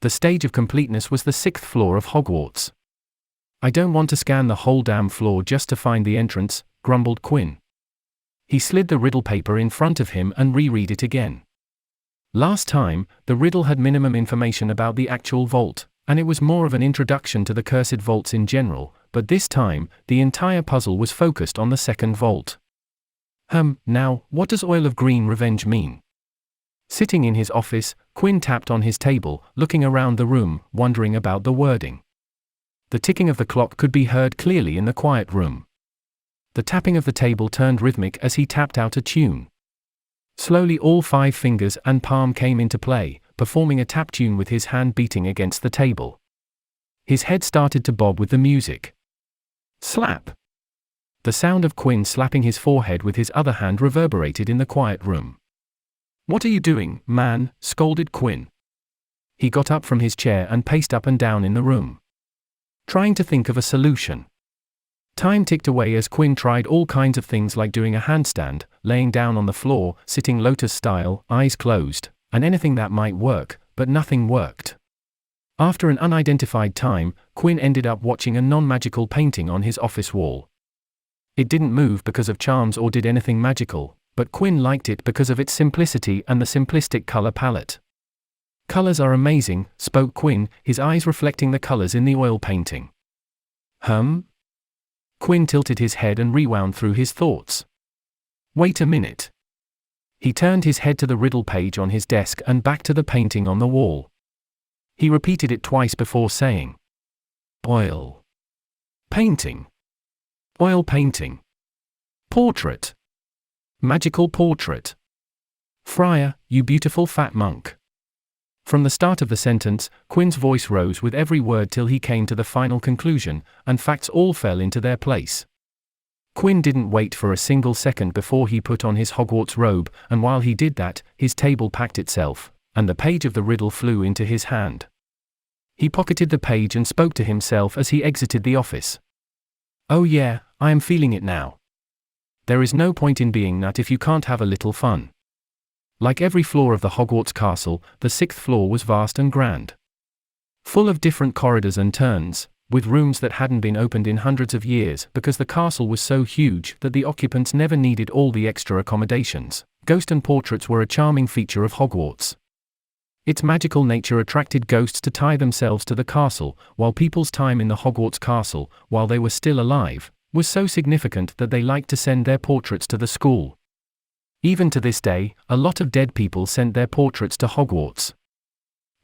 The stage of completeness was the 6th floor of Hogwarts. I don't want to scan the whole damn floor just to find the entrance, grumbled Quinn. He slid the riddle paper in front of him and reread it again. Last time, the riddle had minimum information about the actual vault, and it was more of an introduction to the cursed vaults in general, but this time, the entire puzzle was focused on the second vault. Now, what does Oil of Green Revenge mean? Sitting in his office, Quinn tapped on his table, looking around the room, wondering about the wording. The ticking of the clock could be heard clearly in the quiet room. The tapping of the table turned rhythmic as he tapped out a tune. Slowly all 5 fingers and palm came into play, performing a tap tune with his hand beating against the table. His head started to bob with the music. Slap! The sound of Quinn slapping his forehead with his other hand reverberated in the quiet room. "What are you doing, man?" scolded Quinn. He got up from his chair and paced up and down in the room, trying to think of a solution. Time ticked away as Quinn tried all kinds of things like doing a handstand, laying down on the floor, sitting lotus style, eyes closed, and anything that might work, but nothing worked. After an unidentified time, Quinn ended up watching a non-magical painting on his office wall. It didn't move because of charms or did anything magical, but Quinn liked it because of its simplicity and the simplistic color palette. "Colors are amazing," spoke Quinn, his eyes reflecting the colors in the oil painting. Quinn tilted his head and rewound through his thoughts. "Wait a minute." He turned his head to the riddle page on his desk and back to the painting on the wall. He repeated it twice before saying, "Oil. Painting. Oil painting. Portrait. Magical portrait. Friar, you beautiful fat monk. From the start of the sentence, Quinn's voice rose with every word till he came to the final conclusion, and facts all fell into their place. Quinn didn't wait for a single second before he put on his Hogwarts robe, and while he did that, his table packed itself, and the page of the riddle flew into his hand. He pocketed the page and spoke to himself as he exited the office. "Oh yeah, I am feeling it now. There is no point in being that if you can't have a little fun." Like every floor of the Hogwarts castle, the 6th floor was vast and grand. Full of different corridors and turns, with rooms that hadn't been opened in hundreds of years because the castle was so huge that the occupants never needed all the extra accommodations. Ghost and portraits were a charming feature of Hogwarts. Its magical nature attracted ghosts to tie themselves to the castle, while people's time in the Hogwarts castle, while they were still alive, was so significant that they liked to send their portraits to the school. Even to this day, a lot of dead people sent their portraits to Hogwarts.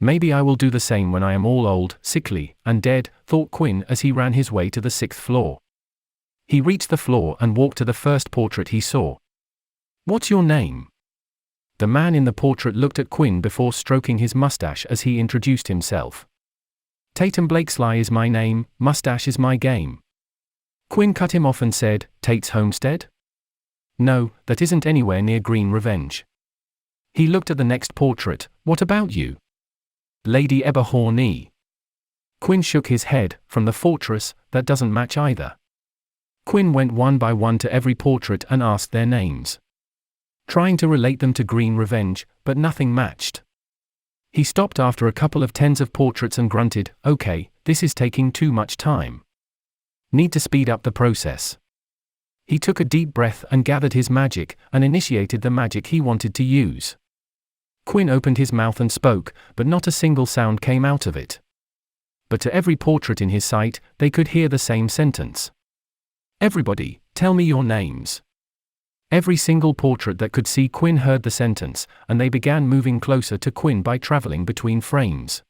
Maybe I will do the same when I am all old, sickly, and dead, thought Quinn as he ran his way to the 6th floor. He reached the floor and walked to the first portrait he saw. "What's your name?" The man in the portrait looked at Quinn before stroking his mustache as he introduced himself. "Tatum Blakesley is my name, mustache is my game." Quinn cut him off and said, "Tate's Homestead?" "No, that isn't anywhere near Green Revenge." He looked at the next portrait. "What about you?" "Lady Eberhorn." Quinn shook his head. "From the fortress, that doesn't match either." Quinn went one by one to every portrait and asked their names, trying to relate them to Green Revenge, but nothing matched. He stopped after a couple of tens of portraits and grunted, "Okay, this is taking too much time. Need to speed up the process." He took a deep breath and gathered his magic, and initiated the magic he wanted to use. Quinn opened his mouth and spoke, but not a single sound came out of it. But to every portrait in his sight, they could hear the same sentence. "Everybody, tell me your names." Every single portrait that could see Quinn heard the sentence, and they began moving closer to Quinn by traveling between frames.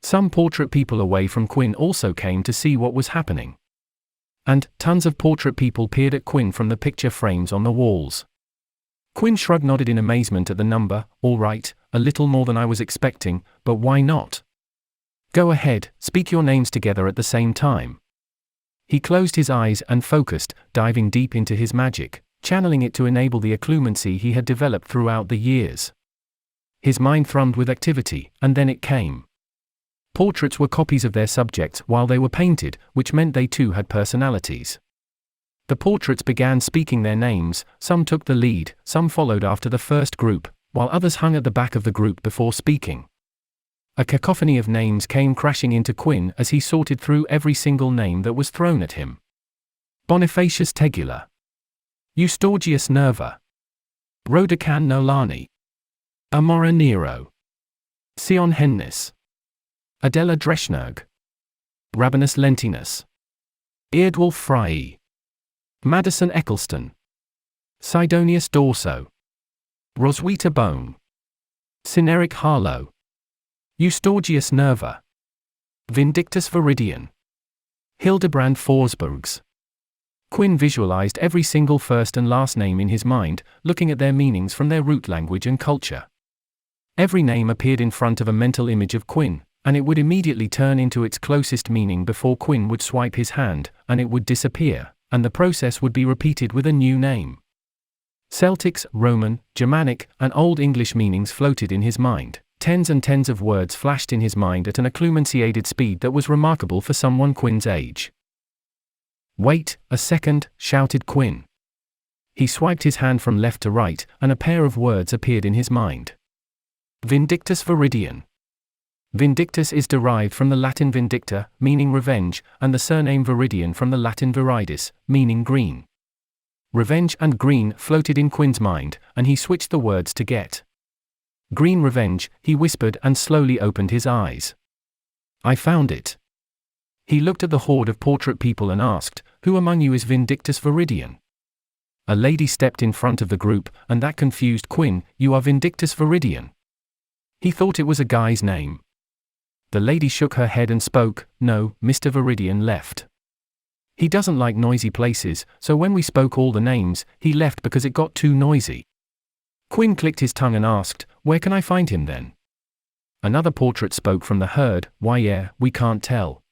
Some portrait people away from Quinn also came to see what was happening. And tons of portrait people peered at Quinn from the picture frames on the walls. Quinn shrugged, nodded in amazement at the number. "All right, a little more than I was expecting, but why not? Go ahead, speak your names together at the same time." He closed his eyes and focused, diving deep into his magic, channeling it to enable the occlumency he had developed throughout the years. His mind thrummed with activity, and then it came. Portraits were copies of their subjects while they were painted, which meant they too had personalities. The portraits began speaking their names, some took the lead, some followed after the first group, while others hung at the back of the group before speaking. A cacophony of names came crashing into Quinn as he sorted through every single name that was thrown at him. Bonifacius Tegula. Eustorgius Nerva. Rodocan Nolani. Amora Nero. Sion Hennis. Adela Dreschnerg. Rabanus Lentinus. Eardwulf Frey. Madison Eccleston. Sidonius Dorso. Roswitha Bone. Cineric Harlow. Eustorgius Nerva. Vindictus Viridian. Hildebrand Forsbergs. Quinn visualized every single first and last name in his mind, looking at their meanings from their root language and culture. Every name appeared in front of a mental image of Quinn, and it would immediately turn into its closest meaning before Quinn would swipe his hand, and it would disappear, and the process would be repeated with a new name. Celtics, Roman, Germanic, and Old English meanings floated in his mind. Tens and tens of words flashed in his mind at an occlumency-aided speed that was remarkable for someone Quinn's age. "Wait a second," shouted Quinn. He swiped his hand from left to right, and a pair of words appeared in his mind. Vindictus Viridian. Vindictus is derived from the Latin vindicta, meaning revenge, and the surname Viridian from the Latin viridis, meaning green. Revenge and green floated in Quinn's mind, and he switched the words to get. "Green Revenge," he whispered and slowly opened his eyes. "I found it." He looked at the horde of portrait people and asked, "Who among you is Vindictus Viridian?" A lady stepped in front of the group, and that confused Quinn. "You are Vindictus Viridian." He thought it was a guy's name. The lady shook her head and spoke, "No, Mr. Viridian left. He doesn't like noisy places, so when we spoke all the names, he left because it got too noisy." Quinn clicked his tongue and asked, "Where can I find him then?" Another portrait spoke from the herd, "Why yeah, we can't tell.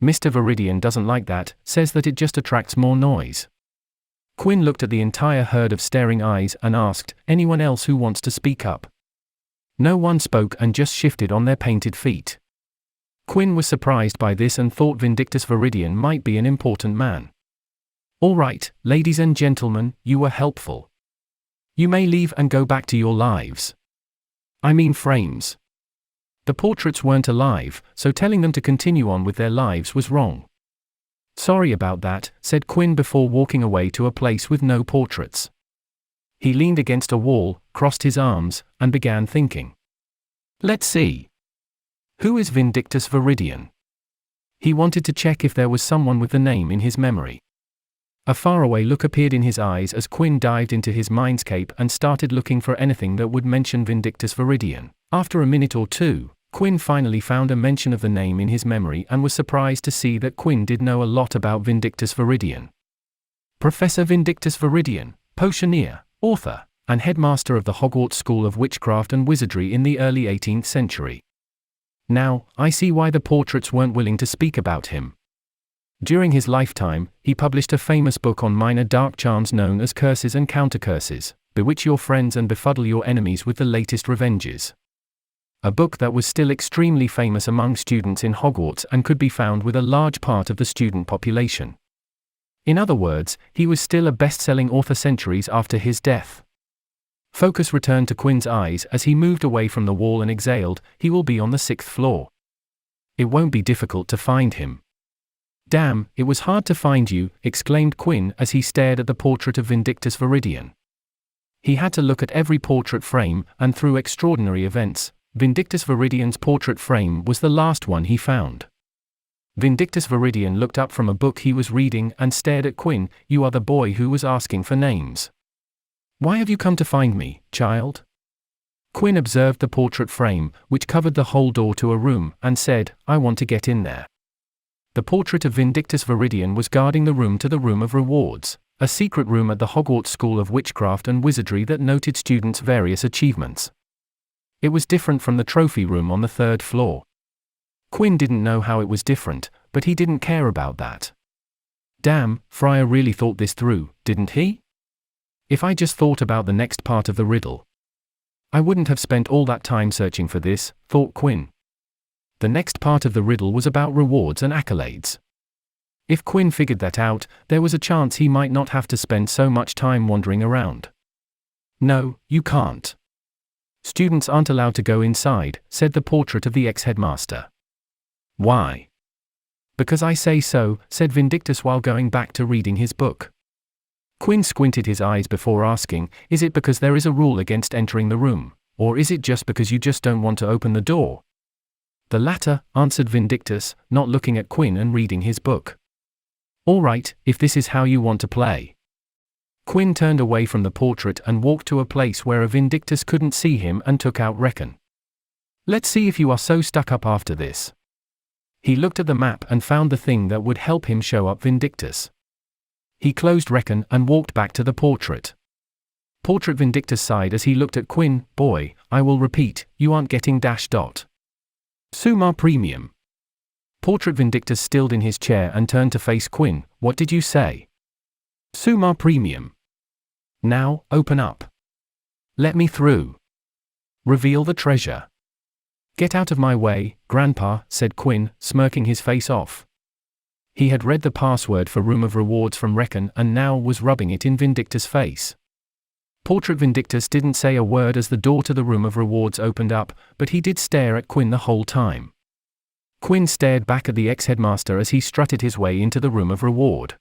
Mr. Viridian doesn't like that, says that it just attracts more noise." Quinn looked at the entire herd of staring eyes and asked, "Anyone else who wants to speak up?" No one spoke and just shifted on their painted feet. Quinn was surprised by this and thought Vindictus Viridian might be an important man. "All right, ladies and gentlemen, you were helpful. You may leave and go back to your lives. I mean frames." The portraits weren't alive, so telling them to continue on with their lives was wrong. "Sorry about that," said Quinn before walking away to a place with no portraits. He leaned against a wall, crossed his arms, and began thinking. Let's see. Who is Vindictus Viridian? He wanted to check if there was someone with the name in his memory. A faraway look appeared in his eyes as Quinn dived into his mindscape and started looking for anything that would mention Vindictus Viridian. After a minute or two, Quinn finally found a mention of the name in his memory and was surprised to see that Quinn did know a lot about Vindictus Viridian. Professor Vindictus Viridian, potioneer, author, and headmaster of the Hogwarts School of Witchcraft and Wizardry in the early 18th century. Now, I see why the portraits weren't willing to speak about him. During his lifetime, he published a famous book on minor dark charms known as Curses and Countercurses, Bewitch Your Friends and Befuddle Your Enemies with the Latest Revenges. A book that was still extremely famous among students in Hogwarts and could be found with a large part of the student population. In other words, he was still a best-selling author centuries after his death. Focus returned to Quinn's eyes as he moved away from the wall and exhaled, "He will be on the 6th floor. It won't be difficult to find him." "Damn, it was hard to find you," exclaimed Quinn as he stared at the portrait of Vindictus Viridian. He had to look at every portrait frame, and through extraordinary events, Vindictus Viridian's portrait frame was the last one he found. Vindictus Viridian looked up from a book he was reading and stared at Quinn. "You are the boy who was asking for names. Why have you come to find me, child?" Quinn observed the portrait frame, which covered the whole door to a room, and said, "I want to get in there." The portrait of Vindictus Viridian was guarding the room to the Room of Rewards, a secret room at the Hogwarts School of Witchcraft and Wizardry that noted students' various achievements. It was different from the trophy room on the 3rd floor. Quinn didn't know how it was different, but he didn't care about that. Damn, Friar really thought this through, didn't he? If I just thought about the next part of the riddle, I wouldn't have spent all that time searching for this, thought Quinn. The next part of the riddle was about rewards and accolades. If Quinn figured that out, there was a chance he might not have to spend so much time wandering around. "No, you can't. Students aren't allowed to go inside," said the portrait of the ex-headmaster. "Why?" "Because I say so," said Vindictus while going back to reading his book. Quinn squinted his eyes before asking, "Is it because there is a rule against entering the room, or is it just because you just don't want to open the door?" "The latter," answered Vindictus, not looking at Quinn and reading his book. "All right, if this is how you want to play." Quinn turned away from the portrait and walked to a place where a Vindictus couldn't see him and took out Reckon. "Let's see if you are so stuck up after this." He looked at the map and found the thing that would help him show up Vindictus. He closed Reckon and walked back to the portrait. Portrait Vindictus sighed as he looked at Quinn. "Boy, I will repeat, you aren't getting dash dot. Summa premium." Portrait Vindictus stilled in his chair and turned to face Quinn. "What did you say?" "Summa premium. Now, open up. Let me through. Reveal the treasure." "Get out of my way, Grandpa," said Quinn, smirking his face off. He had read the password for Room of Rewards from Reckon and now was rubbing it in Vindictus' face. Portrait Vindictus didn't say a word as the door to the Room of Rewards opened up, but he did stare at Quinn the whole time. Quinn stared back at the ex-headmaster as he strutted his way into the Room of Reward.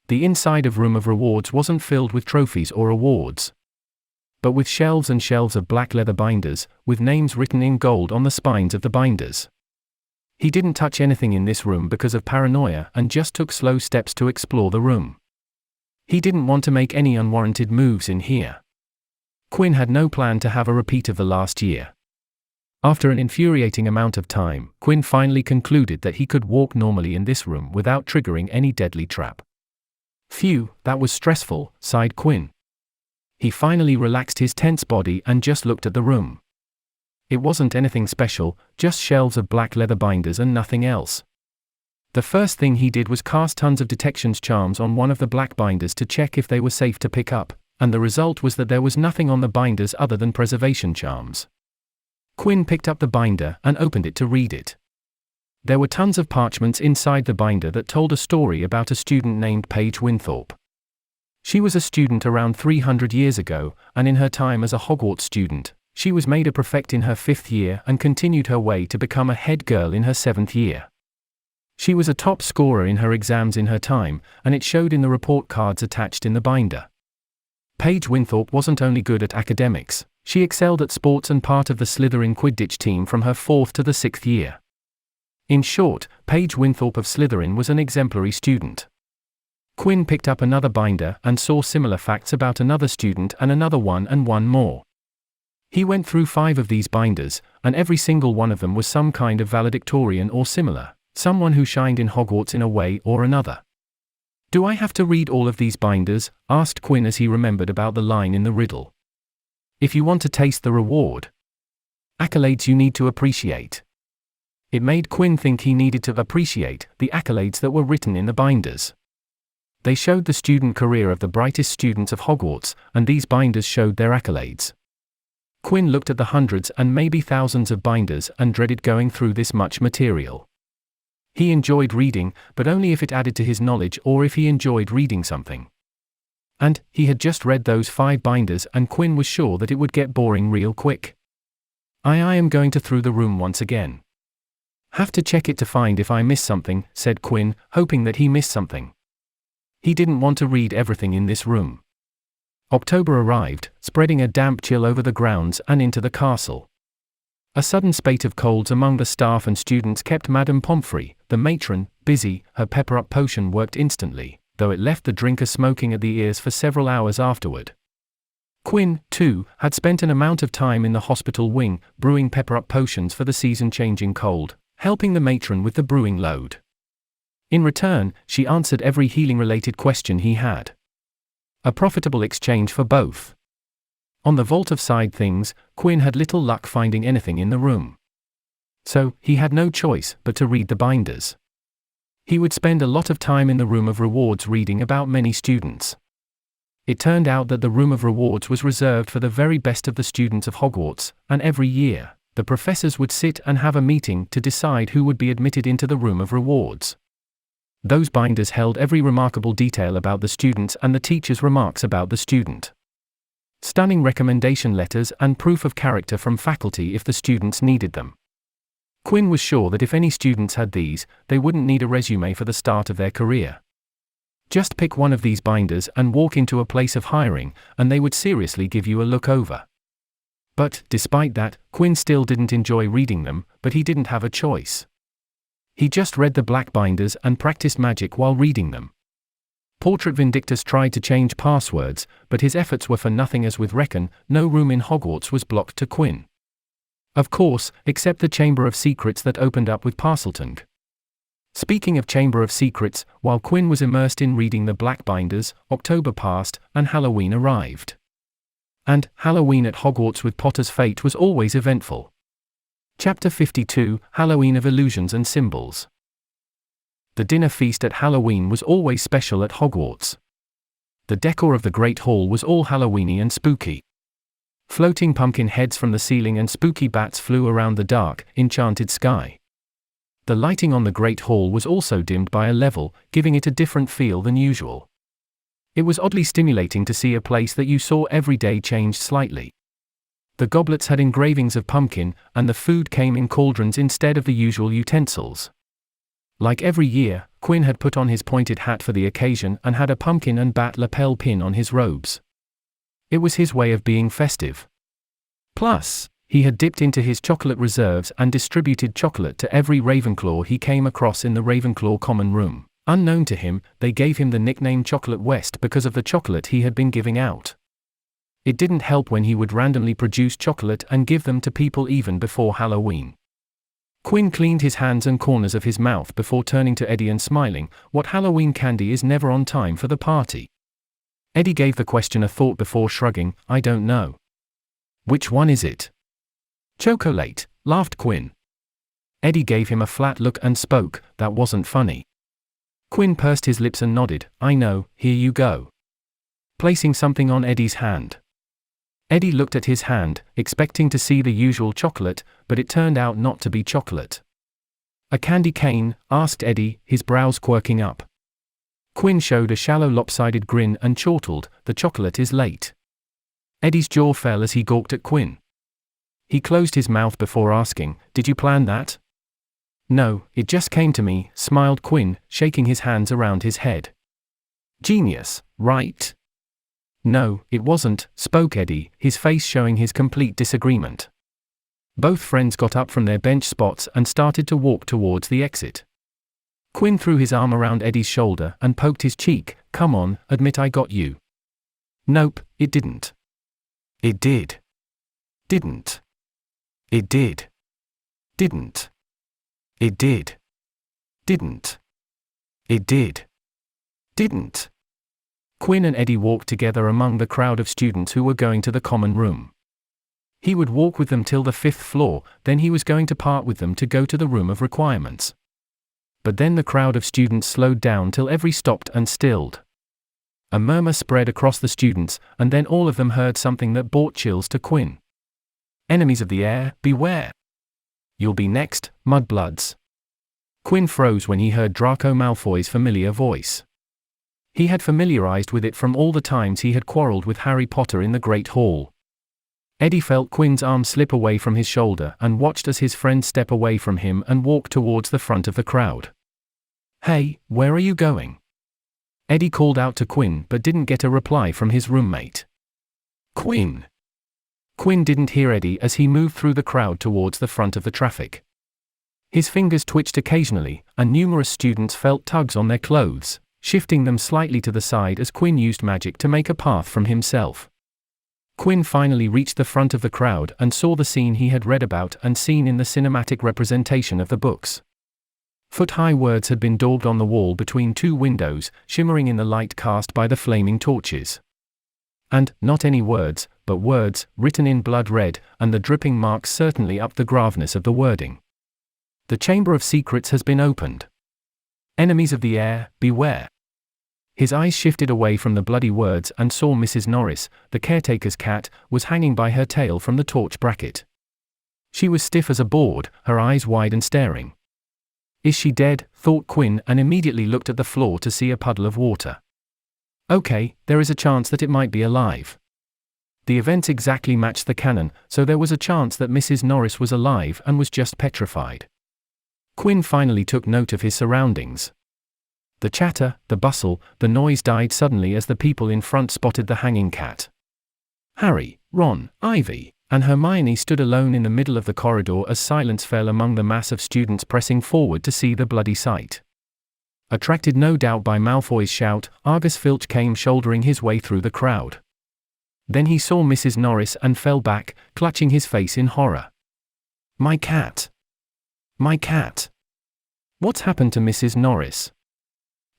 The inside of Room of Rewards wasn't filled with trophies or awards, but with shelves and shelves of black leather binders, with names written in gold on the spines of the binders. He didn't touch anything in this room because of paranoia and just took slow steps to explore the room. He didn't want to make any unwarranted moves in here. Quinn had no plan to have a repeat of the last year. After an infuriating amount of time, Quinn finally concluded that he could walk normally in this room without triggering any deadly trap. "Phew, that was stressful," sighed Quinn. He finally relaxed his tense body and just looked at the room. It wasn't anything special, just shelves of black leather binders and nothing else. The first thing he did was cast tons of detection charms on one of the black binders to check if they were safe to pick up, and the result was that there was nothing on the binders other than preservation charms. Quinn picked up the binder and opened it to read it. There were tons of parchments inside the binder that told a story about a student named Paige Winthorpe. She was a student around 300 years ago, and in her time as a Hogwarts student, she was made a prefect in her 5th year and continued her way to become a head girl in her 7th year. She was a top scorer in her exams in her time, and it showed in the report cards attached in the binder. Paige Winthorpe wasn't only good at academics, she excelled at sports and part of the Slytherin Quidditch team from her 4th to the 6th year. In short, Paige Winthorpe of Slytherin was an exemplary student. Quinn picked up another binder and saw similar facts about another student and another one and one more. He went through 5 of these binders, and every single one of them was some kind of valedictorian or similar, someone who shined in Hogwarts in a way or another. "Do I have to read all of these binders?" asked Quinn as he remembered about the line in the riddle. "If you want to taste the reward. Accolades you need to appreciate." It made Quinn think he needed to appreciate the accolades that were written in the binders. They showed the student career of the brightest students of Hogwarts, and these binders showed their accolades. Quinn looked at the hundreds and maybe thousands of binders and dreaded going through this much material. He enjoyed reading, but only if it added to his knowledge or if he enjoyed reading something. And he had just read those 5 binders and Quinn was sure that it would get boring real quick. I am going to through the room once again. "Have to check it to find if I miss something," said Quinn, hoping that he missed something. He didn't want to read everything in this room. October arrived, spreading a damp chill over the grounds and into the castle. A sudden spate of colds among the staff and students kept Madame Pomfrey, the matron, busy. Her pepper-up potion worked instantly, though it left the drinker smoking at the ears for several hours afterward. Quinn, too, had spent an amount of time in the hospital wing, brewing pepper-up potions for the season-changing cold, helping the matron with the brewing load. In return, she answered every healing-related question he had. A profitable exchange for both. On the vault of side things, Quinn had little luck finding anything in the room. So, he had no choice but to read the binders. He would spend a lot of time in the room of rewards reading about many students. It turned out that the room of rewards was reserved for the very best of the students of Hogwarts, and every year, the professors would sit and have a meeting to decide who would be admitted into the room of rewards. Those binders held every remarkable detail about the students and the teacher's remarks about the student. Stunning recommendation letters and proof of character from faculty if the students needed them. Quinn was sure that if any students had these, they wouldn't need a resume for the start of their career. Just pick one of these binders and walk into a place of hiring, and they would seriously give you a look over. But, despite that, Quinn still didn't enjoy reading them, but he didn't have a choice. He just read the black binders and practiced magic while reading them. Portrait Vindictus tried to change passwords, but his efforts were for nothing as with Reckon, no room in Hogwarts was blocked to Quinn. Of course, except the Chamber of Secrets that opened up with Parseltongue. Speaking of Chamber of Secrets, while Quinn was immersed in reading the black binders, October passed, and Halloween arrived. And Halloween at Hogwarts with Potter's fate was always eventful. Chapter 52, Halloween of Illusions and Symbols. The dinner feast at Halloween was always special at Hogwarts. The decor of the Great Hall was all Halloweeny and spooky. Floating pumpkin heads from the ceiling and spooky bats flew around the dark, enchanted sky. The lighting on the Great Hall was also dimmed by a level, giving it a different feel than usual. It was oddly stimulating to see a place that you saw every day changed slightly. The goblets had engravings of pumpkin, and the food came in cauldrons instead of the usual utensils. Like every year, Quinn had put on his pointed hat for the occasion and had a pumpkin and bat lapel pin on his robes. It was his way of being festive. Plus, he had dipped into his chocolate reserves and distributed chocolate to every Ravenclaw he came across in the Ravenclaw common room. Unknown to him, they gave him the nickname Chocolate West because of the chocolate he had been giving out. It didn't help when he would randomly produce chocolate and give them to people even before Halloween. Quinn cleaned his hands and corners of his mouth before turning to Eddie and smiling. "What Halloween candy is never on time for the party?" Eddie gave the question a thought before shrugging. "I don't know." "Which one is it?" "Chocolate," laughed Quinn. Eddie gave him a flat look and spoke, "That wasn't funny." Quinn pursed his lips and nodded, "I know, here you go." Placing something on Eddie's hand. Eddie looked at his hand, expecting to see the usual chocolate, but it turned out not to be chocolate. "A candy cane?" asked Eddie, his brows quirking up. Quinn showed a shallow lopsided grin and chortled, "The chocolate is late." Eddie's jaw fell as he gawked at Quinn. He closed his mouth before asking, "Did you plan that?" "No, it just came to me," smiled Quinn, shaking his hands around his head. "Genius, right?" "No, it wasn't," spoke Eddie, his face showing his complete disagreement. Both friends got up from their bench spots and started to walk towards the exit. Quinn threw his arm around Eddie's shoulder and poked his cheek. "Come on, admit I got you." "Nope, it didn't." "It did." "Didn't." "It did." "Didn't." "It did." "Didn't." "It did." "Didn't." Quinn and Eddie walked together among the crowd of students who were going to the common room. He would walk with them till the 5th floor, then he was going to part with them to go to the room of requirements. But then the crowd of students slowed down till every stopped and stilled. A murmur spread across the students, and then all of them heard something that brought chills to Quinn. "Enemies of the air, beware! You'll be next, mudbloods." Quinn froze when he heard Draco Malfoy's familiar voice. He had familiarized with it from all the times he had quarreled with Harry Potter in the Great Hall. Eddie felt Quinn's arm slip away from his shoulder and watched as his friend step away from him and walk towards the front of the crowd. "Hey, where are you going?" Eddie called out to Quinn but didn't get a reply from his roommate. "Quinn!" Quinn didn't hear Eddie as he moved through the crowd towards the front of the traffic. His fingers twitched occasionally, and numerous students felt tugs on their clothes, shifting them slightly to the side as Quinn used magic to make a path from himself. Quinn finally reached the front of the crowd and saw the scene he had read about and seen in the cinematic representation of the books. Foot-high words had been daubed on the wall between two windows, shimmering in the light cast by the flaming torches. And, not any words, but words, written in blood red, and the dripping marks certainly upped the graveness of the wording. "The Chamber of Secrets has been opened. Enemies of the air, beware." His eyes shifted away from the bloody words and saw Mrs. Norris, the caretaker's cat, was hanging by her tail from the torch bracket. She was stiff as a board, her eyes wide and staring. "Is she dead?" thought Quinn, and immediately looked at the floor to see a puddle of water. Okay, there is a chance that it might be alive. The events exactly matched the canon, so there was a chance that Mrs. Norris was alive and was just petrified. Quinn finally took note of his surroundings. The chatter, the bustle, the noise died suddenly as the people in front spotted the hanging cat. Harry, Ron, Ivy, and Hermione stood alone in the middle of the corridor as silence fell among the mass of students pressing forward to see the bloody sight. Attracted no doubt by Malfoy's shout, Argus Filch came shouldering his way through the crowd. Then he saw Mrs. Norris and fell back, clutching his face in horror. "My cat! My cat! What's happened to Mrs. Norris?"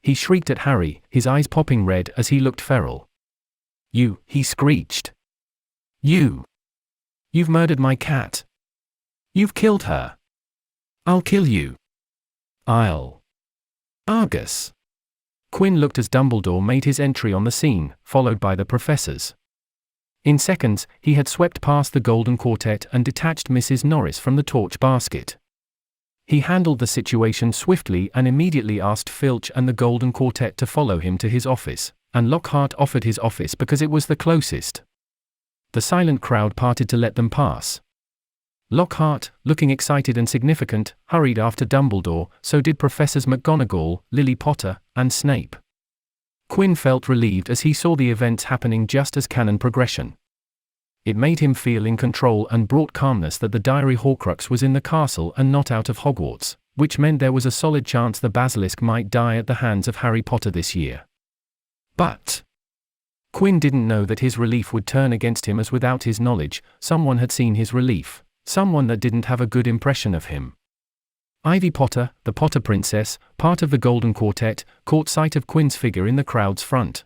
He shrieked at Harry, his eyes popping red as he looked feral. "You," he screeched. "You! You've murdered my cat! You've killed her! I'll kill you! I'll..." "Argus!" Quinn looked as Dumbledore made his entry on the scene, followed by the professors. In seconds, he had swept past the Golden Quartet and detached Mrs. Norris from the torch basket. He handled the situation swiftly and immediately asked Filch and the Golden Quartet to follow him to his office, and Lockhart offered his office because it was the closest. The silent crowd parted to let them pass. Lockhart, looking excited and significant, hurried after Dumbledore, so did Professors McGonagall, Lily Potter, and Snape. Quinn felt relieved as he saw the events happening just as canon progression. It made him feel in control and brought calmness that the Diary Horcrux was in the castle and not out of Hogwarts, which meant there was a solid chance the basilisk might die at the hands of Harry Potter this year. But Quinn didn't know that his relief would turn against him, as without his knowledge, someone had seen his relief, someone that didn't have a good impression of him. Ivy Potter, the Potter Princess, part of the Golden Quartet, caught sight of Quinn's figure in the crowd's front.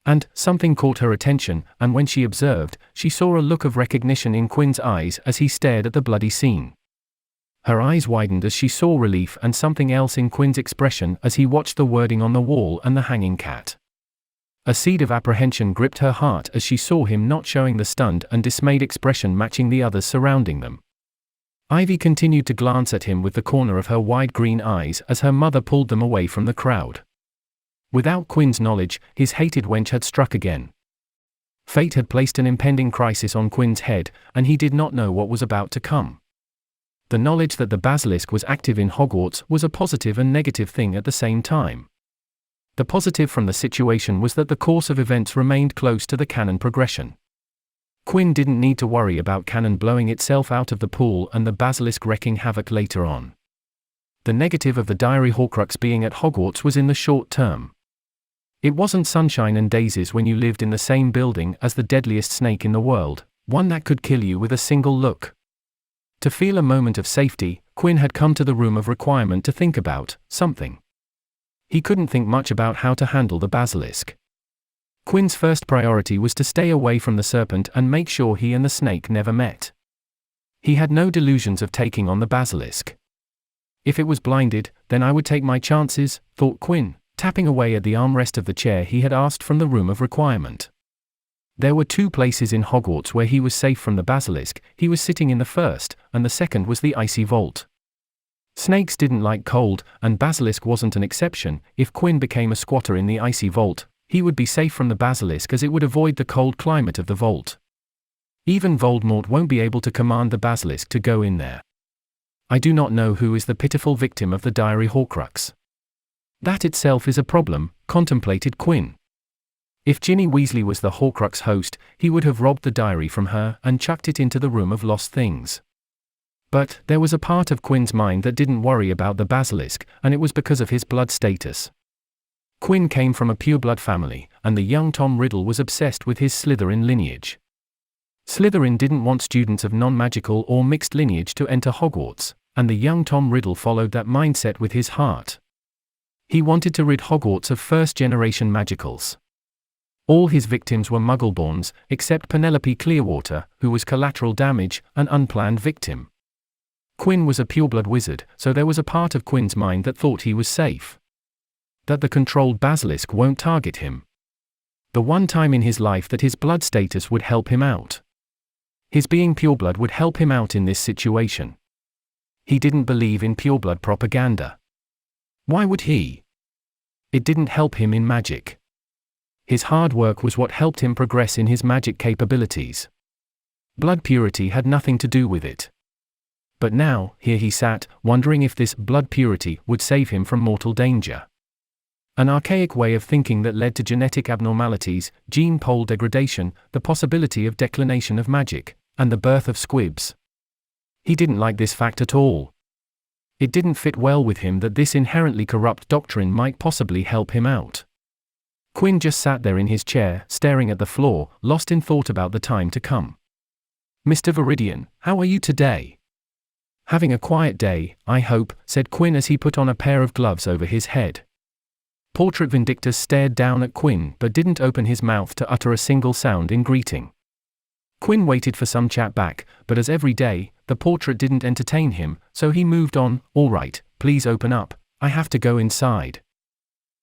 And something caught her attention, and when she observed, she saw a look of recognition in Quinn's eyes as he stared at the bloody scene. Her eyes widened as she saw relief and something else in Quinn's expression as he watched the wording on the wall and the hanging cat. A seed of apprehension gripped her heart as she saw him not showing the stunned and dismayed expression matching the others surrounding them. Ivy continued to glance at him with the corner of her wide green eyes as her mother pulled them away from the crowd. Without Quinn's knowledge, his hated wench had struck again. Fate had placed an impending crisis on Quinn's head, and he did not know what was about to come. The knowledge that the basilisk was active in Hogwarts was a positive and negative thing at the same time. The positive from the situation was that the course of events remained close to the canon progression. Quinn didn't need to worry about canon blowing itself out of the pool and the basilisk wreaking havoc later on. The negative of the diary Horcrux being at Hogwarts was in the short term. It wasn't sunshine and daisies when you lived in the same building as the deadliest snake in the world, one that could kill you with a single look. To feel a moment of safety, Quinn had come to the room of requirement to think about something. He couldn't think much about how to handle the basilisk. Quinn's first priority was to stay away from the serpent and make sure he and the snake never met. He had no delusions of taking on the basilisk. If it was blinded, then I would take my chances, thought Quinn, tapping away at the armrest of the chair he had asked from the room of requirement. There were two places in Hogwarts where he was safe from the basilisk. He was sitting in the first, and the second was the icy vault. Snakes didn't like cold, and basilisk wasn't an exception. If Quinn became a squatter in the icy vault, he would be safe from the basilisk as it would avoid the cold climate of the vault. Even Voldemort won't be able to command the basilisk to go in there. I do not know who is the pitiful victim of the diary Horcrux. That itself is a problem, contemplated Quinn. If Ginny Weasley was the Horcrux host, he would have robbed the diary from her and chucked it into the room of lost things. But there was a part of Quinn's mind that didn't worry about the basilisk, and it was because of his blood status. Quinn came from a pureblood family, and the young Tom Riddle was obsessed with his Slytherin lineage. Slytherin didn't want students of non-magical or mixed lineage to enter Hogwarts, and the young Tom Riddle followed that mindset with his heart. He wanted to rid Hogwarts of first-generation magicals. All his victims were Muggleborns, except Penelope Clearwater, who was collateral damage, an unplanned victim. Quinn was a pureblood wizard, so there was a part of Quinn's mind that thought he was safe. That the controlled basilisk won't target him. The one time in his life that his blood status would help him out. His being pureblood would help him out in this situation. He didn't believe in pureblood propaganda. Why would he? It didn't help him in magic. His hard work was what helped him progress in his magic capabilities. Blood purity had nothing to do with it. But now, here he sat, wondering if this blood purity would save him from mortal danger. An archaic way of thinking that led to genetic abnormalities, gene pool degradation, the possibility of declination of magic, and the birth of squibs. He didn't like this fact at all. It didn't fit well with him that this inherently corrupt doctrine might possibly help him out. Quinn just sat there in his chair, staring at the floor, lost in thought about the time to come. "Mr. Viridian, how are you today?" "Having a quiet day, I hope," said Quinn as he put on a pair of gloves over his head. Portrait Vindictus stared down at Quinn but didn't open his mouth to utter a single sound in greeting. Quinn waited for some chat back, but as every day, the portrait didn't entertain him, so he moved on. "All right, please open up, I have to go inside."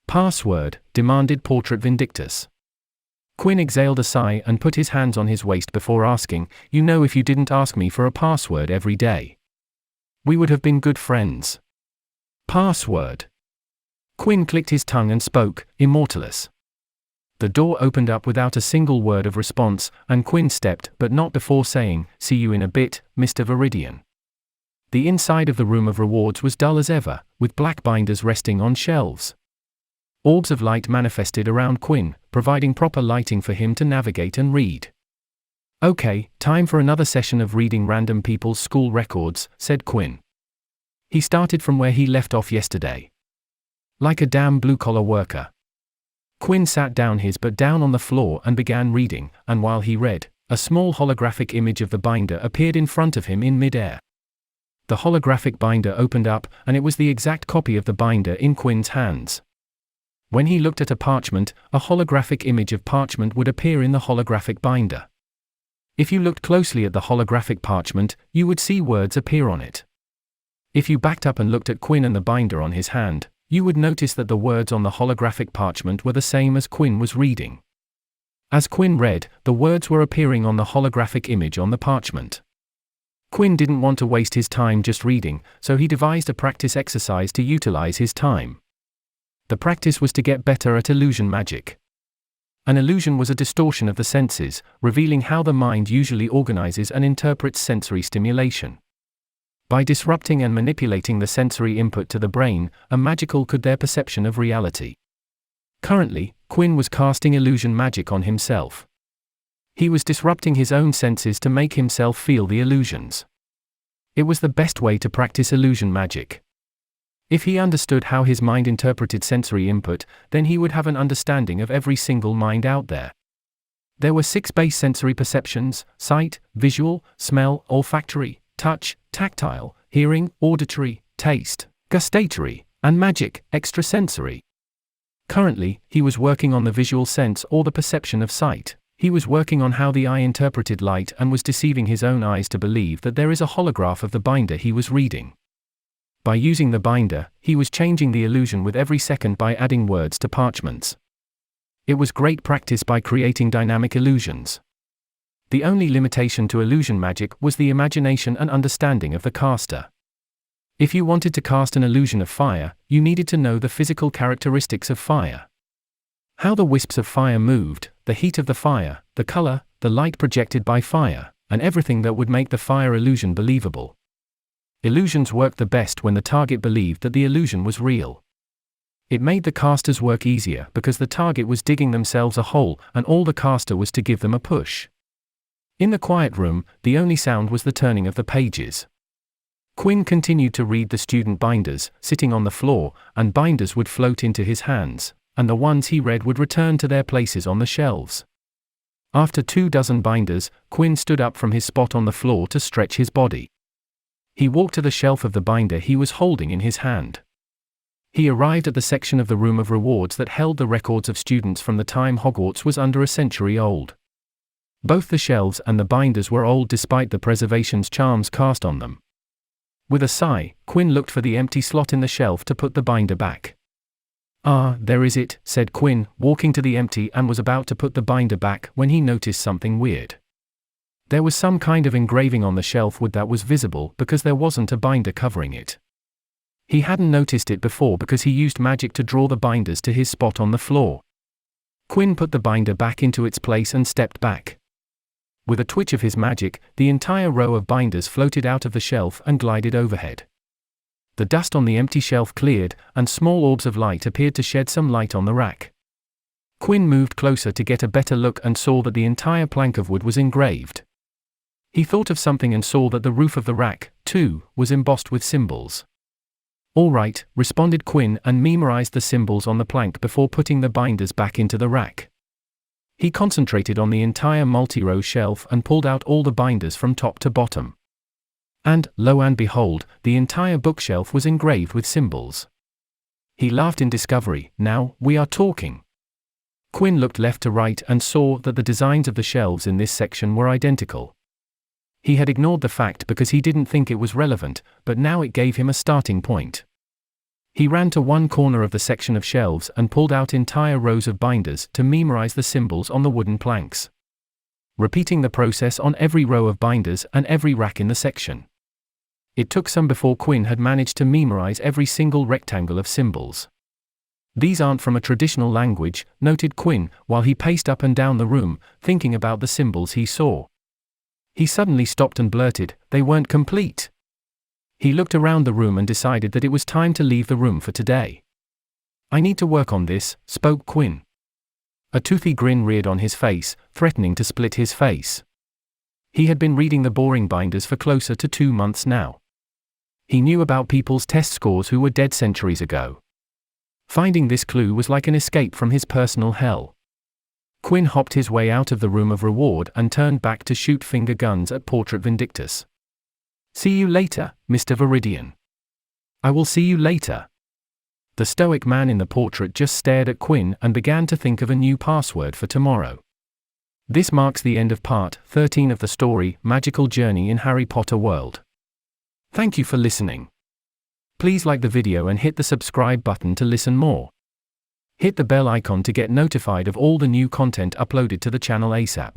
"Password," demanded Portrait Vindictus. Quinn exhaled a sigh and put his hands on his waist before asking, "You know, if you didn't ask me for a password every day, we would have been good friends." "Password." Quinn clicked his tongue and spoke, "Immortalus." The door opened up without a single word of response, and Quinn stepped, but not before saying, "See you in a bit, Mr. Viridian." The inside of the room of rewards was dull as ever, with black binders resting on shelves. Orbs of light manifested around Quinn, providing proper lighting for him to navigate and read. "Okay, time for another session of reading random people's school records," said Quinn. He started from where he left off yesterday. Like a damn blue-collar worker. Quinn sat down on the floor and began reading, and while he read, a small holographic image of the binder appeared in front of him in mid-air. The holographic binder opened up, and it was the exact copy of the binder in Quinn's hands. When he looked at a parchment, a holographic image of parchment would appear in the holographic binder. If you looked closely at the holographic parchment, you would see words appear on it. If you backed up and looked at Quinn and the binder on his hand, you would notice that the words on the holographic parchment were the same as Quinn was reading. As Quinn read, the words were appearing on the holographic image on the parchment. Quinn didn't want to waste his time just reading, so he devised a practice exercise to utilize his time. The practice was to get better at illusion magic. An illusion was a distortion of the senses, revealing how the mind usually organizes and interprets sensory stimulation. By disrupting and manipulating the sensory input to the brain, a magical could their perception of reality. Currently, Quinn was casting illusion magic on himself. He was disrupting his own senses to make himself feel the illusions. It was the best way to practice illusion magic. If he understood how his mind interpreted sensory input, then he would have an understanding of every single mind out there. There were 6 base sensory perceptions: sight, visual, smell, olfactory, touch, tactile, hearing, auditory, taste, gustatory, and magic, extrasensory. Currently, he was working on the visual sense or the perception of sight. He was working on how the eye interpreted light and was deceiving his own eyes to believe that there is a holograph of the binder he was reading. By using the binder, he was changing the illusion with every second by adding words to parchments. It was great practice by creating dynamic illusions. The only limitation to illusion magic was the imagination and understanding of the caster. If you wanted to cast an illusion of fire, you needed to know the physical characteristics of fire. How the wisps of fire moved, the heat of the fire, the color, the light projected by fire, and everything that would make the fire illusion believable. Illusions worked the best when the target believed that the illusion was real. It made the caster's work easier because the target was digging themselves a hole and all the caster was to give them a push. In the quiet room, the only sound was the turning of the pages. Quinn continued to read the student binders, sitting on the floor, and binders would float into his hands, and the ones he read would return to their places on the shelves. After 24 binders, Quinn stood up from his spot on the floor to stretch his body. He walked to the shelf of the binder he was holding in his hand. He arrived at the section of the Room of Rewards that held the records of students from the time Hogwarts was under a century old. Both the shelves and the binders were old despite the preservation's charms cast on them. With a sigh, Quinn looked for the empty slot in the shelf to put the binder back. "Ah, there is it," said Quinn, walking to the empty and was about to put the binder back when he noticed something weird. There was some kind of engraving on the shelf wood that was visible because there wasn't a binder covering it. He hadn't noticed it before because he used magic to draw the binders to his spot on the floor. Quinn put the binder back into its place and stepped back. With a twitch of his magic, the entire row of binders floated out of the shelf and glided overhead. The dust on the empty shelf cleared, and small orbs of light appeared to shed some light on the rack. Quinn moved closer to get a better look and saw that the entire plank of wood was engraved. He thought of something and saw that the roof of the rack, too, was embossed with symbols. "All right," responded Quinn and memorized the symbols on the plank before putting the binders back into the rack. He concentrated on the entire multi-row shelf and pulled out all the binders from top to bottom. And, lo and behold, the entire bookshelf was engraved with symbols. He laughed in discovery. "Now, we are talking." Quinn looked left to right and saw that the designs of the shelves in this section were identical. He had ignored the fact because he didn't think it was relevant, but now it gave him a starting point. He ran to one corner of the section of shelves and pulled out entire rows of binders to memorize the symbols on the wooden planks. Repeating the process on every row of binders and every rack in the section. It took some before Quinn had managed to memorize every single rectangle of symbols. "These aren't from a traditional language," noted Quinn, while he paced up and down the room, thinking about the symbols he saw. He suddenly stopped and blurted, "They weren't complete." He looked around the room and decided that it was time to leave the room for today. "I need to work on this," spoke Quinn. A toothy grin reared on his face, threatening to split his face. He had been reading the boring binders for closer to 2 months now. He knew about people's test scores who were dead centuries ago. Finding this clue was like an escape from his personal hell. Quinn hopped his way out of the Room of Reward and turned back to shoot finger guns at Portrait Vindictus. "See you later, Mr. Viridian." "I will see you later." The stoic man in the portrait just stared at Quinn and began to think of a new password for tomorrow. This marks the end of part 13 of the story, Magical Journey in Harry Potter World. Thank you for listening. Please like the video and hit the subscribe button to listen more. Hit the bell icon to get notified of all the new content uploaded to the channel ASAP.